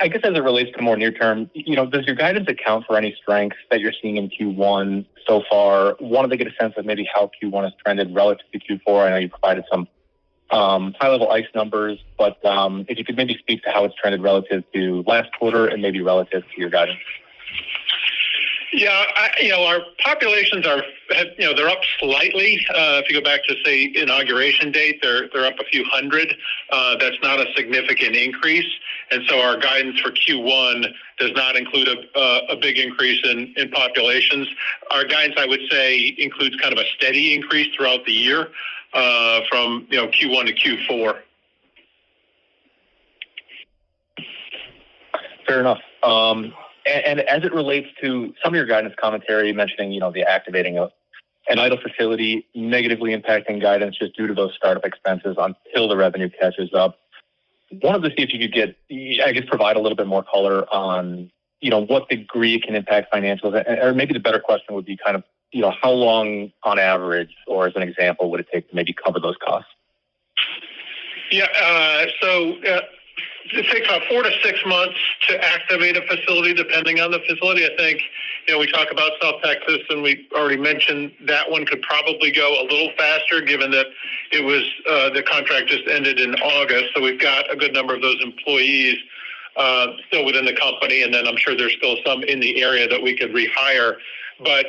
I guess as it relates to more near term, does your guidance account for any strengths that you're seeing in Q1 so far? Wanted to get a sense of maybe how Q1 has trended relative to Q4. I know you provided some high-level ICE numbers, but if you could maybe speak to how it's trended relative to last quarter and maybe relative to your guidance. Yeah, our populations they're up slightly. If you go back to, say, inauguration date, they're up a few hundred. That's not a significant increase. And so our guidance for Q1 does not include a big increase in populations. Our guidance, I would say, includes kind of a steady increase throughout the year from Q1 to Q4. Fair enough. And as it relates to some of your guidance commentary, mentioning, the activating of an idle facility negatively impacting guidance just due to those startup expenses until the revenue catches up. Wanted to see if you could provide a little bit more color on, what degree it can impact financials. Or maybe the better question would be kind of, how long on average, or as an example, would it take to maybe cover those costs? Yeah, it takes about 4 to 6 months to activate a facility, depending on the facility. I think, we talk about South Texas, and we already mentioned that one could probably go a little faster, given that it was the contract just ended in August. So we've got a good number of those employees still within the company, and then I'm sure there's still some in the area that we could rehire. But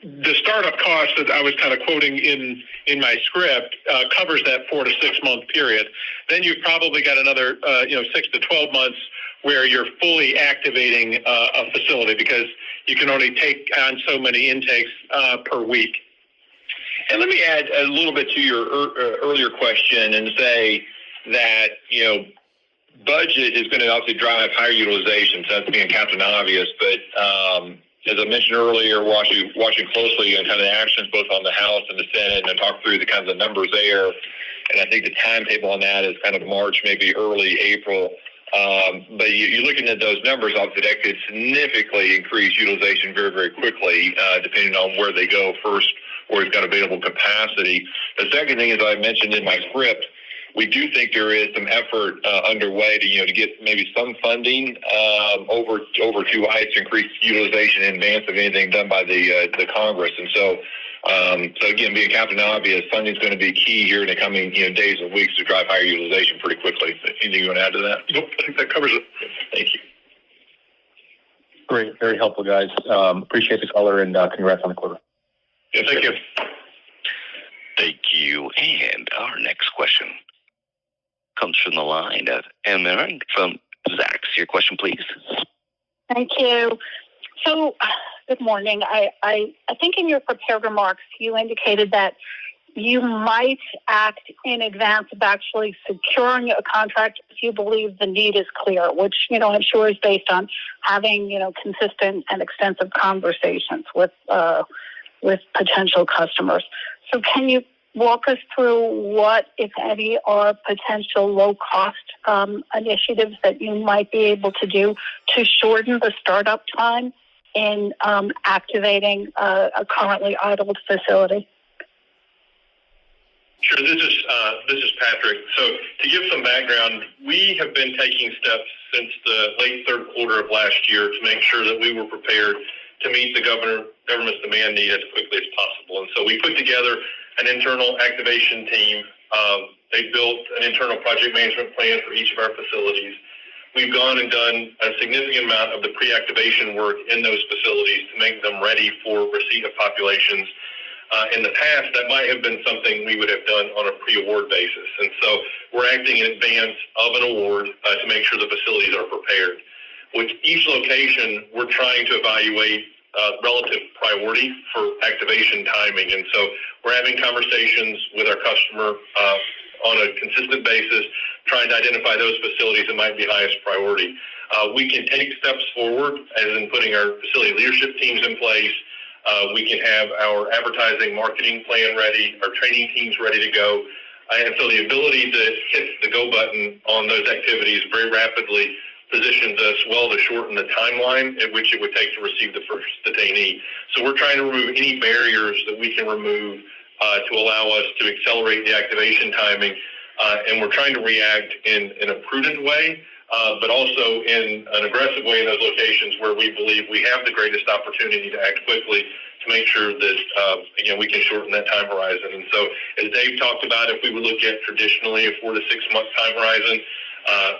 the startup cost that I was kind of quoting in my script covers that 4 to 6 month period. Then you've probably got another 6 to 12 months where you're fully activating a facility, because you can only take on so many intakes per week. And let me add a little bit to your earlier question and say that, budget is going to obviously drive higher utilization. So that's being Captain Obvious. But as I mentioned earlier, watching closely on kind of the actions both on the House and the Senate, and talk through the kind of the numbers there. And I think the timetable on that is kind of March, maybe early April. But you're looking at those numbers, obviously that could significantly increase utilization very, very quickly, depending on where they go first, where it's got available capacity. The second thing, as I mentioned in my script, we do think there is some effort underway to get maybe some funding over to ICE to increase utilization in advance of anything done by the Congress. And so again, being Captain Obvious, funding is going to be key here in the coming days and weeks to drive higher utilization pretty quickly. Anything you want to add to that? Nope, I think that covers it. Thank you. Great, very helpful, guys. Appreciate the color, and congrats on the quarter. Yes, thank you. Thank you. And our next question comes from the line of Emma from Zacks. Your question, please. Thank you. So, good morning. I think in your prepared remarks, you indicated that you might act in advance of actually securing a contract if you believe the need is clear, which, I'm sure is based on having, consistent and extensive conversations with potential customers. So can you walk us through what, if any, are potential low-cost initiatives that you might be able to do to shorten the startup time in activating a currently idled facility? Sure. This is Patrick. So to give some background, we have been taking steps since the late third quarter of last year to make sure that we were prepared to meet the government's demand need as quickly as possible. And so we put together an internal activation team. They built an internal project management plan for each of our facilities. We've gone and done a significant amount of the pre-activation work in those facilities to make them ready for receipt of populations. In the past, that might have been something we would have done on a pre-award basis. And so we're acting in advance of an award to make sure the facilities are prepared. With each location, we're trying to evaluate relative priority for activation timing. And so we're having conversations with our customer on a consistent basis, trying to identify those facilities that might be highest priority. We can take steps forward, as in putting our facility leadership teams in place. We can have our advertising marketing plan ready, our training teams ready to go. And so the ability to hit the go button on those activities very rapidly positions us well to shorten the timeline at which it would take to receive the first detainee. So we're trying to remove any barriers that we can remove to allow us to accelerate the activation timing. And we're trying to react in a prudent way, but also in an aggressive way in those locations where we believe we have the greatest opportunity to act quickly to make sure that, we can shorten that time horizon. And so as Dave talked about, if we would look at traditionally a 4 to 6 month time horizon,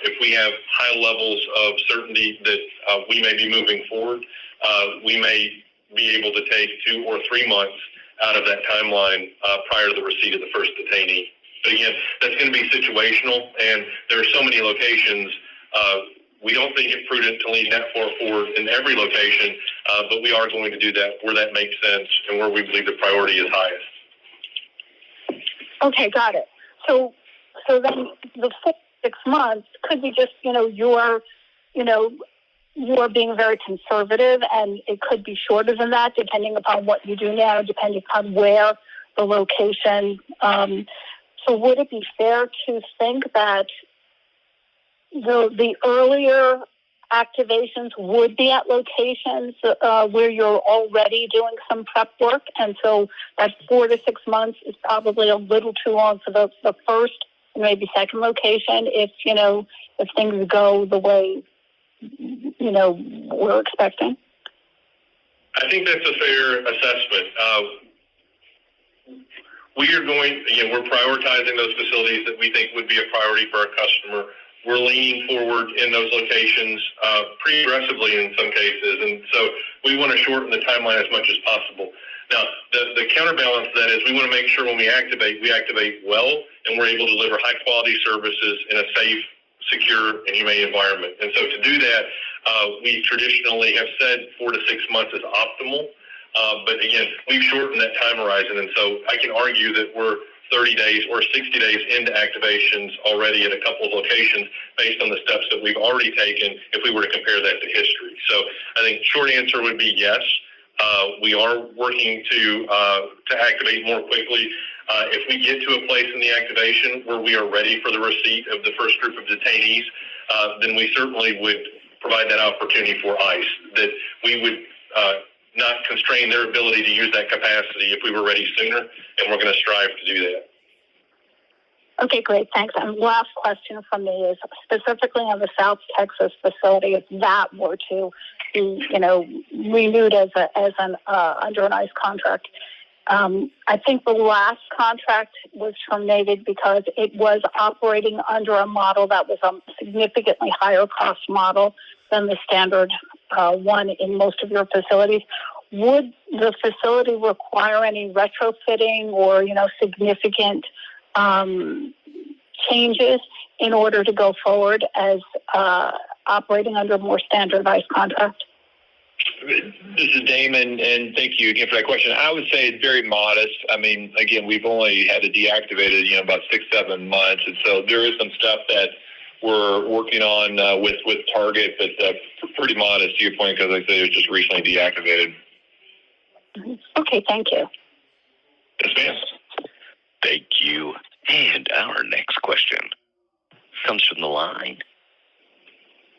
if we have high levels of certainty that we may be moving forward, we may be able to take 2 or 3 months out of that timeline prior to the receipt of the first detainee. But again, that's going to be situational, and there are so many locations. We don't think it's prudent to lean that far forward in every location, but we are going to do that where that makes sense and where we believe the priority is highest. Okay, got it. So then the 4 to 6 months could be just, you're being very conservative, and it could be shorter than that, depending upon what you do now, depending upon where the location. So would it be fair to think that the earlier activations would be at locations where you're already doing some prep work, and so that 4 to 6 months is probably a little too long for the first, maybe second location if things go the way we're expecting? I think that's a fair assessment. We're prioritizing those facilities that we think would be a priority for our customer. We're leaning forward in those locations pretty aggressively in some cases, and so we want to shorten the timeline as much as possible. Now, the counterbalance to that is we want to make sure when we activate well, and we're able to deliver high-quality services in a safe, secure, and humane environment. And so to do that, we traditionally have said 4 to 6 months is optimal. But again, we've shortened that time horizon. And so I can argue that we're 30 days or 60 days into activations already at a couple of locations based on the steps that we've already taken if we were to compare that to history. So I think short answer would be yes. We are working to activate more quickly. If we get to a place in the activation where we are ready for the receipt of the first group of detainees, then we certainly would provide that opportunity for ICE, that we would not constrain their ability to use that capacity if we were ready sooner, and we're going to strive to do that. Okay, great, thanks. And last question from me is specifically on the South Texas facility, if that were to be, renewed as an under an ICE contract. I think the last contract was terminated because it was operating under a model that was a significantly higher cost model than the standard one in most of your facilities. Would the facility require any retrofitting or, significant changes in order to go forward as operating under a more standardized contract? This is Damon, and thank you again for that question. I would say it's very modest. I mean, again, we've only had it deactivated, about 6-7 months, and so there is some stuff that we're working on with Target, but pretty modest to your point, because like I said, it was just recently deactivated. Okay, thank you. Yes, ma'am. Thank you. And our next question comes from the line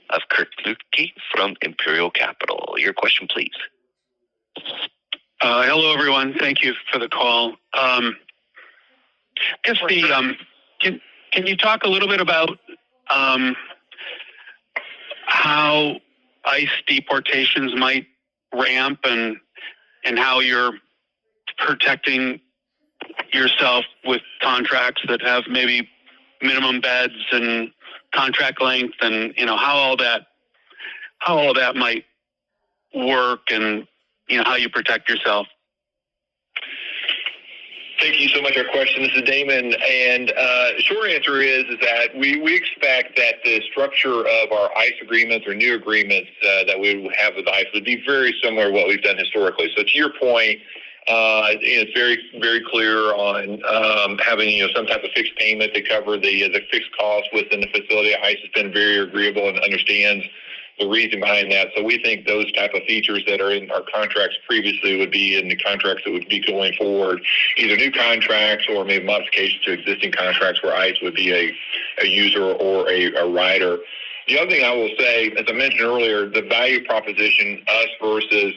of Kirk Lukey from Imperial Capital. Your question, please. Hello, everyone. Thank you for the call. Can you talk a little bit about how ICE deportations might ramp and how you're protecting yourself with contracts that have maybe minimum beds and contract length, and how all that might work, and how you protect yourself? Thank you so much for your question. This is Damon, and the short answer is that we expect that the structure of our ICE agreements or new agreements that we would have with ICE would be very similar to what we've done historically. So to your point, it's very, very clear on having some type of fixed payment to cover the fixed costs within the facility. ICE has been very agreeable and understands the reason behind that. So we think those type of features that are in our contracts previously would be in the contracts that would be going forward, either new contracts or maybe modifications to existing contracts where ICE would be a user or a rider. The other thing I will say, as I mentioned earlier, the value proposition, us versus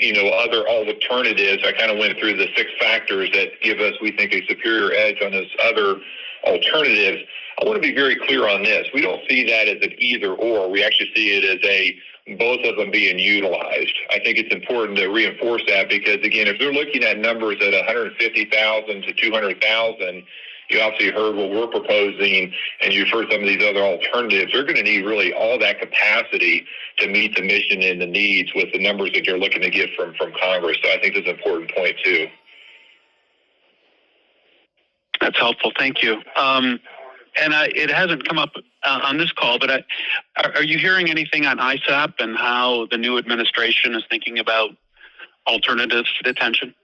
other alternatives, I kind of went through the 6 factors that give us, we think, a superior edge on those other alternatives. I want to be very clear on this. We don't see that as an either or. We actually see it as both of them being utilized. I think it's important to reinforce that because, again, if they're looking at numbers at 150,000 to 200,000, you obviously heard what we're proposing, and you've heard some of these other alternatives. They're going to need really all that capacity to meet the mission and the needs with the numbers that you're looking to get from Congress. So I think that's an important point, too. That's helpful. Thank you. It hasn't come up on this call, but are you hearing anything on ISAP and how the new administration is thinking about alternatives to detention?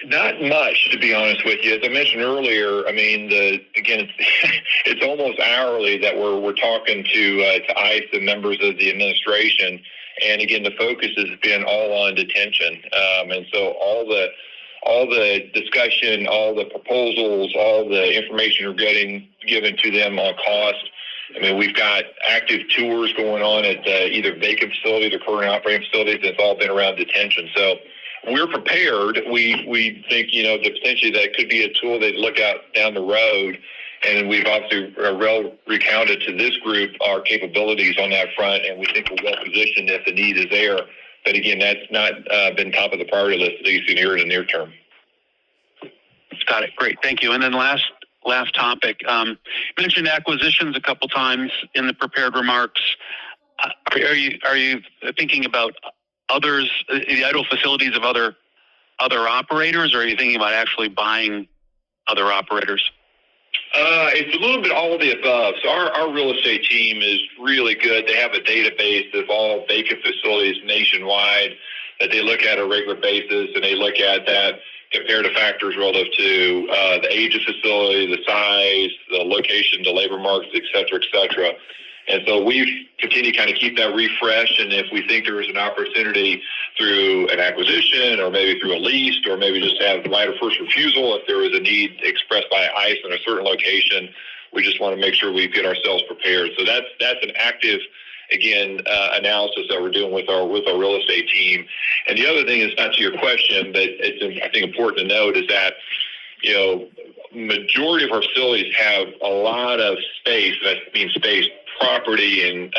Not much, to be honest with you. As I mentioned earlier, I mean, it's almost hourly that we're talking to ICE and members of the administration, and again, the focus has been all on detention, and so all the discussion, all the proposals, all the information we're getting given to them on cost. I mean, we've got active tours going on at either vacant facilities or current operating facilities. It's all been around detention. So we're prepared. We think, that potentially that could be a tool that look out down the road. And we've obviously recounted to this group our capabilities on that front, and we think we're well positioned if the need is there. But again, that's not been top of the priority list, at least here in the near term. Got it. Great. Thank you. And then last topic. You mentioned acquisitions a couple times in the prepared remarks. Are you thinking about others, the idle facilities of other operators, or are you thinking about actually buying other operators? It's a little bit all of the above. So our real estate team is really good. They have a database of all vacant facilities nationwide that they look at on a regular basis, and they look at that comparative factors relative to the age of facility, the size, the location, the labor markets, et cetera, et cetera. And so we've continued to kind of keep that refreshed, and if we think there is an opportunity through an acquisition or maybe through a lease or maybe just have the right of first refusal, if there is a need expressed by ICE in a certain location, we just want to make sure we get ourselves prepared. So that's an active, again, analysis that we're doing with our real estate team. And the other thing is, not to your question, but it's, I think, important to note is that, majority of our facilities have a lot of space, that means space, property, and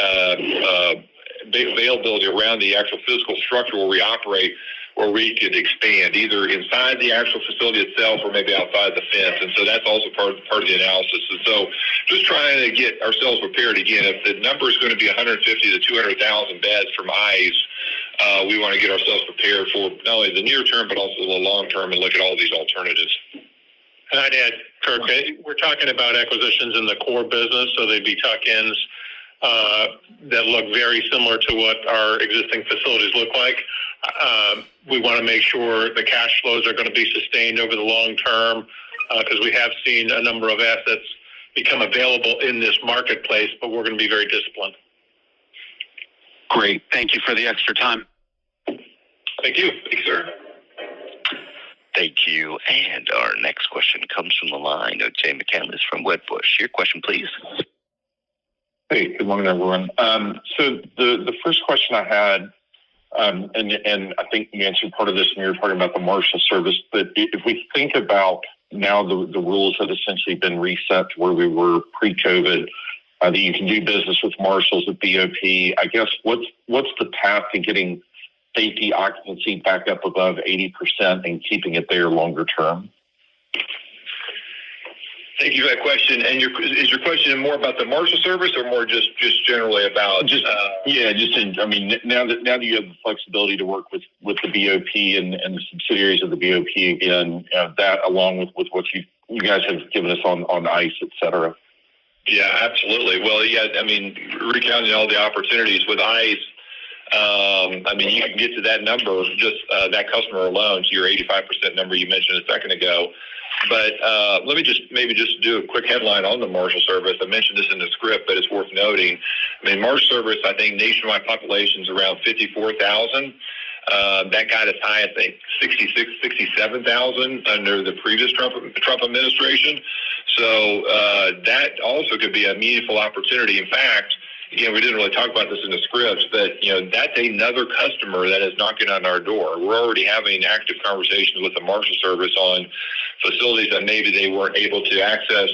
availability around the actual physical structure where we operate, where we could expand either inside the actual facility itself or maybe outside the fence. And so that's also part of the analysis. And so just trying to get ourselves prepared. Again, if the number is going to be 150 to 200,000 beds from ICE, we want to get ourselves prepared for not only the near term, but also the long term, and look at all these alternatives. And I'd add, Kirk, we're talking about acquisitions in the core business, so they'd be tuck-ins. that look very similar to what our existing facilities look like. We want to make sure the cash flows are going to be sustained over the long term, because we have seen a number of assets become available in this marketplace, but we're going to be very disciplined. Great. Thank you for the extra time. Thank you. Thank you, sir. Thank you. And our next question comes from the line of Jay McCandless from Wedbush. Your question, please. Hey, good morning, everyone. So the first question I had, and I think you answered part of this when you were talking about the Marshal Service, but if we think about now the rules have essentially been reset to where we were pre-COVID, that you can do business with marshals at BOP. I guess what's the path to getting safety occupancy back up above 80% and keeping it there longer term? Thank you for that question. And is your question more about the Marshal Service or more just generally about? Now that you have the flexibility to work with the BOP and the subsidiaries of the BOP again, that along with what you guys have given us on ICE, et cetera. Yeah, absolutely. Well, yeah, I mean, recounting all the opportunities with ICE, you can get to that number, just that customer alone, to your 85% number you mentioned a second ago. But let me just do a quick headline on the Marshal Service. I mentioned this in the script, but it's worth noting. I mean, Marshal Service, I think nationwide population is around 54,000. That got as high as, I think, 67,000 under the previous Trump administration. So that also could be a meaningful opportunity. In fact, we didn't really talk about this in the scripts, but that's another customer that is knocking on our door. We're already having active conversations with the Marshal Service on facilities that maybe they weren't able to access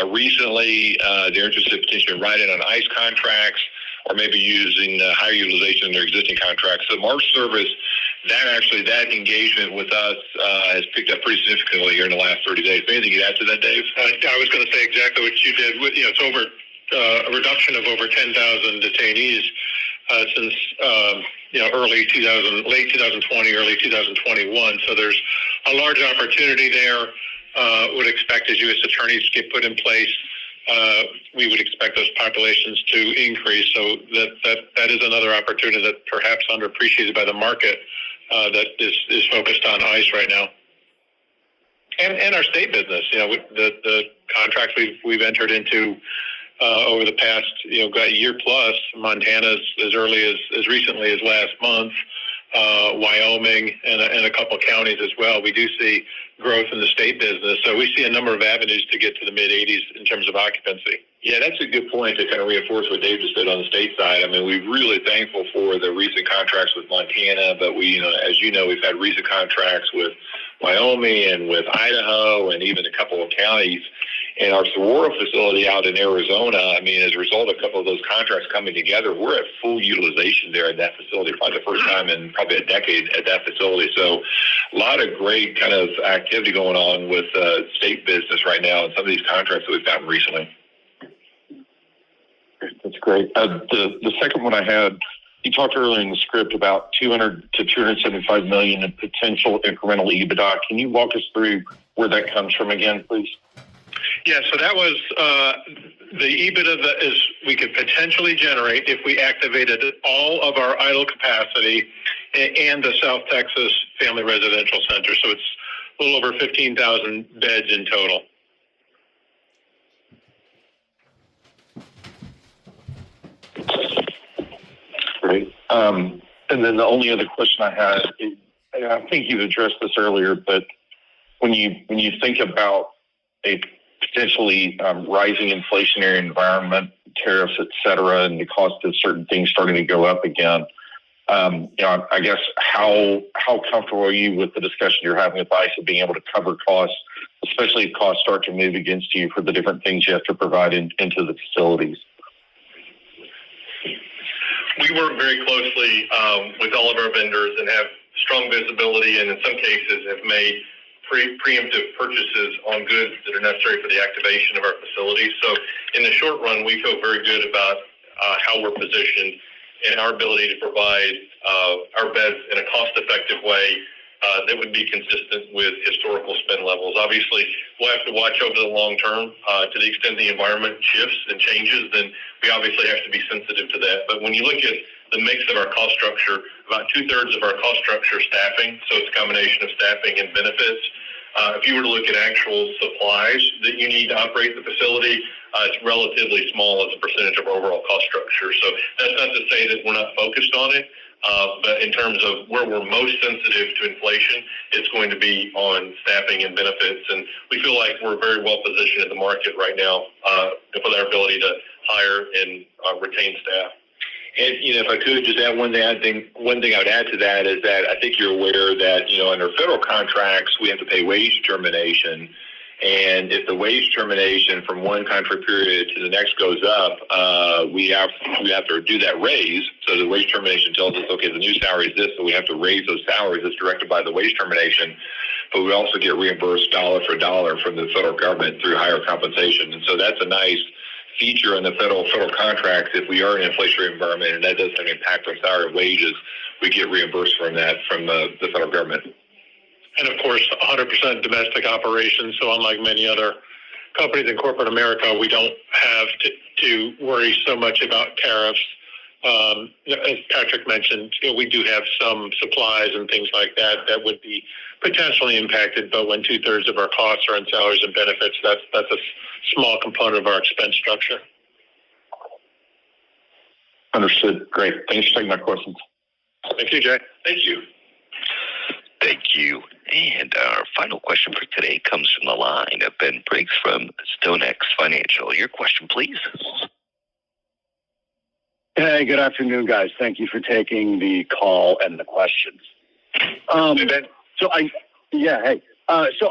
recently. They're interested potentially in writing on ICE contracts, or maybe using higher utilization in their existing contracts. So Marshal Service, that engagement with us has picked up pretty significantly here in the last 30 days. Anything you'd add to that, Dave? I was going to say exactly what you did. It's over a reduction of over 10,000 detainees since late 2020, early 2021. So there's a large opportunity there. Would expect as U.S. attorneys get put in place, we would expect those populations to increase. So that is another opportunity that perhaps underappreciated by the market that is focused on ICE right now. And our state business, the contracts we've entered into over the past year plus. Montana as recently as last month, Wyoming and a couple of counties as well. We do see growth in the state business, so we see a number of avenues to get to the mid 80s in terms of occupancy. Yeah, that's a good point to kind of reinforce what Dave just said on the state side. I mean, we're really thankful for the recent contracts with Montana, but as you know, we've had recent contracts with Wyoming and with Idaho and even a couple of counties. And our Saguaro facility out in Arizona, I mean, as a result of a couple of those contracts coming together, we're at full utilization there at that facility, probably the first time in probably a decade at that facility. So a lot of great kind of activity going on with state business right now and some of these contracts that we've gotten recently. That's great. The second one I had, you talked earlier in the script about $200 to $275 million in potential incremental EBITDA. Can you walk us through where that comes from again, please? Yeah, so that was the EBITDA that we could potentially generate if we activated all of our idle capacity and the South Texas Family Residential Center. So it's a little over 15,000 beds in total. Great. And then the only other question I had, I think you've addressed this earlier, but when you think about a potentially rising inflationary environment, tariffs, et cetera, and the cost of certain things starting to go up again, I guess how comfortable are you with the discussion you're having with ICE of being able to cover costs, especially if costs start to move against you for the different things you have to provide into the facilities? We work very closely with all of our vendors and have strong visibility, and in some cases have made preemptive purchases on goods that are necessary for the activation of our facilities. So in the short run, we feel very good about how we're positioned and our ability to provide our beds in a cost-effective way that would be consistent with historical spend levels. Obviously, we'll have to watch over the long term. To the extent the environment shifts and changes, then we obviously have to be sensitive to that. But when you look at the mix of our cost structure, about 2/3 of our cost structure is staffing, so it's a combination of staffing and benefits. If you were to look at actual supplies that you need to operate the facility, it's relatively small as a percentage of our overall cost structure. So that's not to say that we're not focused on it, but in terms of where we're most sensitive to inflation, it's going to be on staffing and benefits. And we feel like we're very well positioned in the market right now with our ability to hire and retain staff. And, if I could just add one thing I would add to that is that I think you're aware that, under federal contracts, we have to pay wage termination. And if the wage termination from one contract period to the next goes up, we have to do that raise. So the wage termination tells us, okay, the new salary is this, so we have to raise those salaries as directed by the wage termination. But we also get reimbursed dollar for dollar from the federal government through higher compensation. And so that's a nice feature in the federal contracts. If we are in an inflationary environment and that does have an impact on salary and wages, we get reimbursed from that from the federal government. And of course, 100% domestic operations. So unlike many other companies in corporate America, we don't have to worry so much about tariffs. As Patrick mentioned, we do have some supplies and things like that would be potentially impacted. But when 2/3 of our costs are in salaries and benefits, that's a small component of our expense structure. Understood. Great. Thanks for taking my questions. Thank you, Jay. Thank you. Thank you. And our final question for today comes from the line of Ben Briggs from StoneX Financial. Your question, please. Hey, good afternoon, guys. Thank you for taking the call and the questions. Hey, Ben. So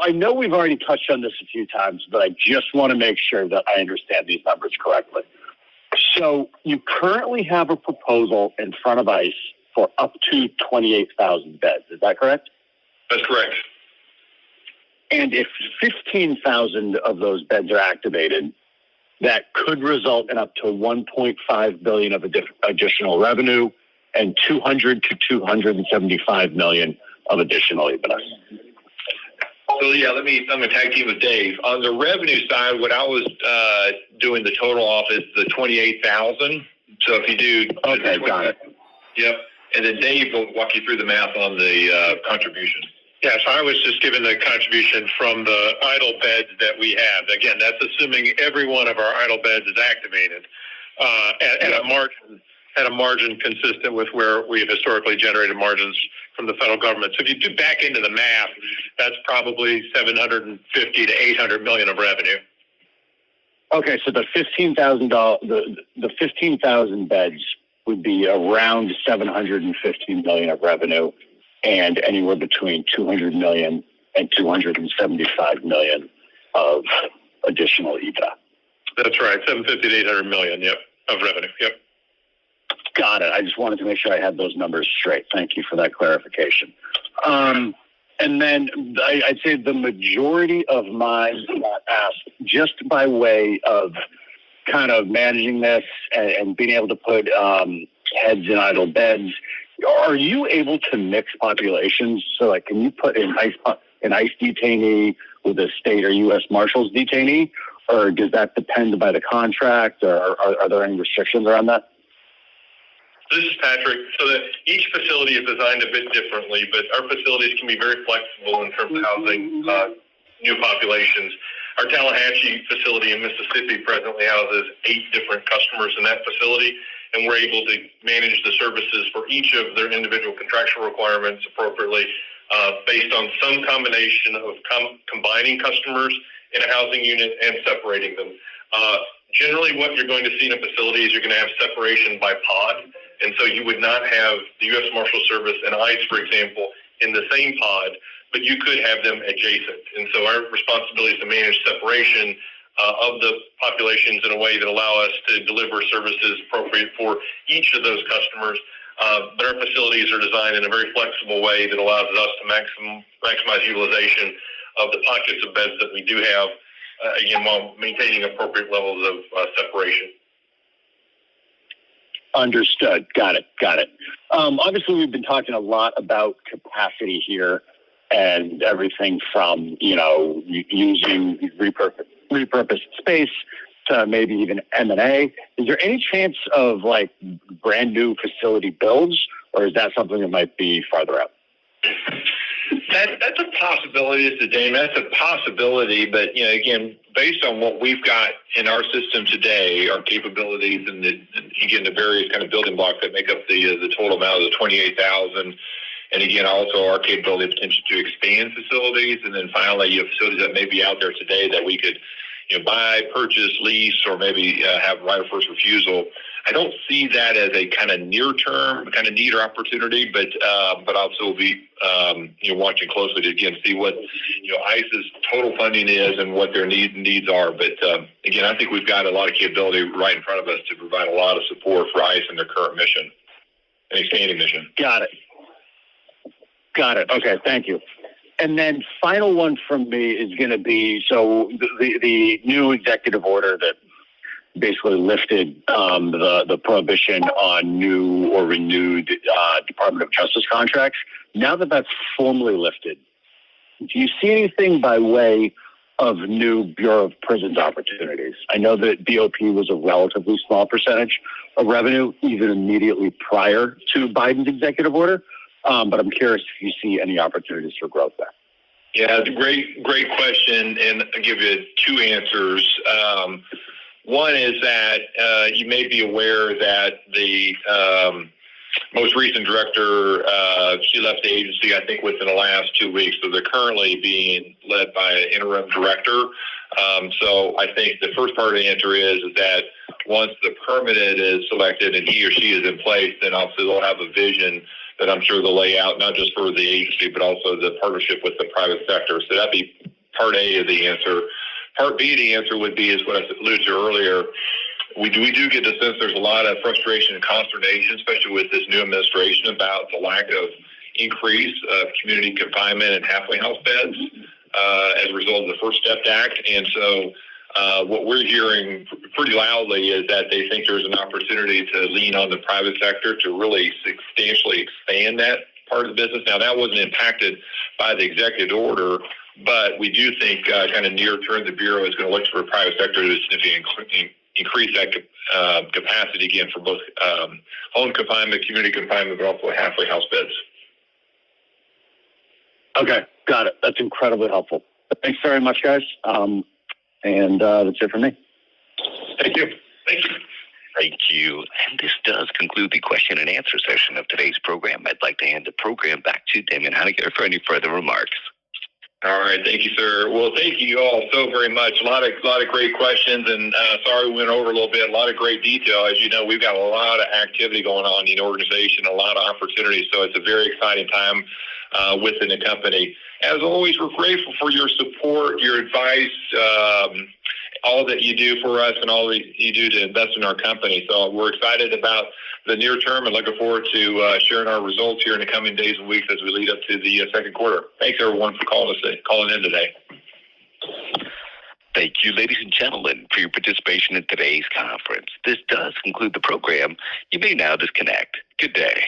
I know we've already touched on this a few times, but I just want to make sure that I understand these numbers correctly. So you currently have a proposal in front of ICE for up to 28,000 beds. Is that correct? That's correct. And if 15,000 of those beds are activated, that could result in up to $1.5 billion of additional revenue and $200 to $275 million of additional EBITDA. So I'm going to tag team with Dave. On the revenue side, what I was doing the total off is the 28,000. So if you do, okay, got it. Yep, and then Dave will walk you through the math on the contribution. Yeah, so I was just given the contribution from the idle beds that we have. Again, that's assuming every one of our idle beds is activated at a margin consistent with where we have historically generated margins from the federal government. So if you do back into the math, that's probably $750 to $800 million of revenue. Okay, so the the 15,000 beds would be around $750 million of revenue, and anywhere between $200 million and $275 million of additional EBITDA. That's right, $750 to $800 million. Yep, of revenue. Yep. Got it. I just wanted to make sure I had those numbers straight. Thank you for that clarification. And then I'd say the majority of mine got asked just by way of kind of managing this and being able to put heads in idle beds. Are you able to mix populations? So, like, can you put an ICE detainee with a state or U.S. Marshals detainee, or does that depend by the contract, or are there any restrictions around that? This is Patrick. So that each facility is designed a bit differently, but our facilities can be very flexible in terms of housing new populations. Our Tallahatchie facility in Mississippi presently houses 8 different customers in that facility, and we're able to manage the services for each of their individual contractual requirements appropriately based on some combination of combining customers in a housing unit and separating them. Generally, what you're going to see in a facility is you're going to have separation by pod, and so you would not have the U.S. Marshal Service and ICE, for example, in the same pod, but you could have them adjacent. And so our responsibility is to manage separation of the populations in a way that allow us to deliver services appropriate for each of those customers. But our facilities are designed in a very flexible way that allows us to maximize utilization of the pockets of beds that we do have, again, while maintaining appropriate levels of separation. Understood. Got it. Obviously, we've been talking a lot about capacity here. and everything from, using repurposed space to maybe even M&A. Is there any chance of like brand new facility builds, or is that something that might be farther out? That's a possibility, Damon. That's a possibility, but again, based on what we've got in our system today, our capabilities, and the various kind of building blocks that make up the total amount of the 28,000, and again, also our capability potential to expand facilities, and then finally, you have facilities that may be out there today that we could, buy, purchase, lease, or maybe have right of first refusal. I don't see that as a kind of near-term, kind of neater opportunity, but also be watching closely to again see what ICE's total funding is and what their needs are. But again, I think we've got a lot of capability right in front of us to provide a lot of support for ICE and their current mission and expanding mission. Got it. Okay, thank you. And then final one from me is going to be, so the new executive order that basically lifted the prohibition on new or renewed Department of Justice contracts. Now that that's formally lifted, do you see anything by way of new Bureau of Prisons opportunities? I know that BOP was a relatively small percentage of revenue, even immediately prior to Biden's executive order. But I'm curious if you see any opportunities for growth there. Yeah, it's a great question, and I'll give you two answers. One is that you may be aware that the most recent director, she left the agency, I think, within the last 2 weeks. So they're currently being led by an interim director. So I think the first part of the answer is that once the permanent is selected and he or she is in place, then obviously they'll have a vision that I'm sure they'll lay out, not just for the agency, but also the partnership with the private sector. So that'd be part A of the answer. Part B of the answer would be, is what I alluded to earlier. We do get the sense there's a lot of frustration and consternation, especially with this new administration, about the lack of increase of community confinement and halfway house beds as a result of the First Step Act. And so what we're hearing pretty loudly is that they think there's an opportunity to lean on the private sector to really substantially expand that part of the business. Now, that wasn't impacted by the executive order, but we do think kind of near term, the Bureau is going to look for a private sector to significantly increase that capacity again for both home confinement, community confinement, but also halfway house beds. Okay, got it. That's incredibly helpful. Thanks very much, guys. And that's it for me. Thank you. Thank you. And this does conclude the question and answer session of today's program. I'd like to hand the program back to Damon Honegger for any further remarks. All right. Thank you, sir. Well, thank you all so very much. A lot of great questions, and sorry we went over a little bit. A lot of great detail. As you know, we've got a lot of activity going on in the organization, a lot of opportunities. So it's a very exciting time within the company. As always, we're grateful for your support, your advice, all that you do for us, and all that you do to invest in our company. So we're excited about the near term and looking forward to sharing our results here in the coming days and weeks as we lead up to the second quarter. Thanks, everyone, for calling in today. Thank you, ladies and gentlemen, for your participation in today's conference. This does conclude the program. You may now disconnect. Good day.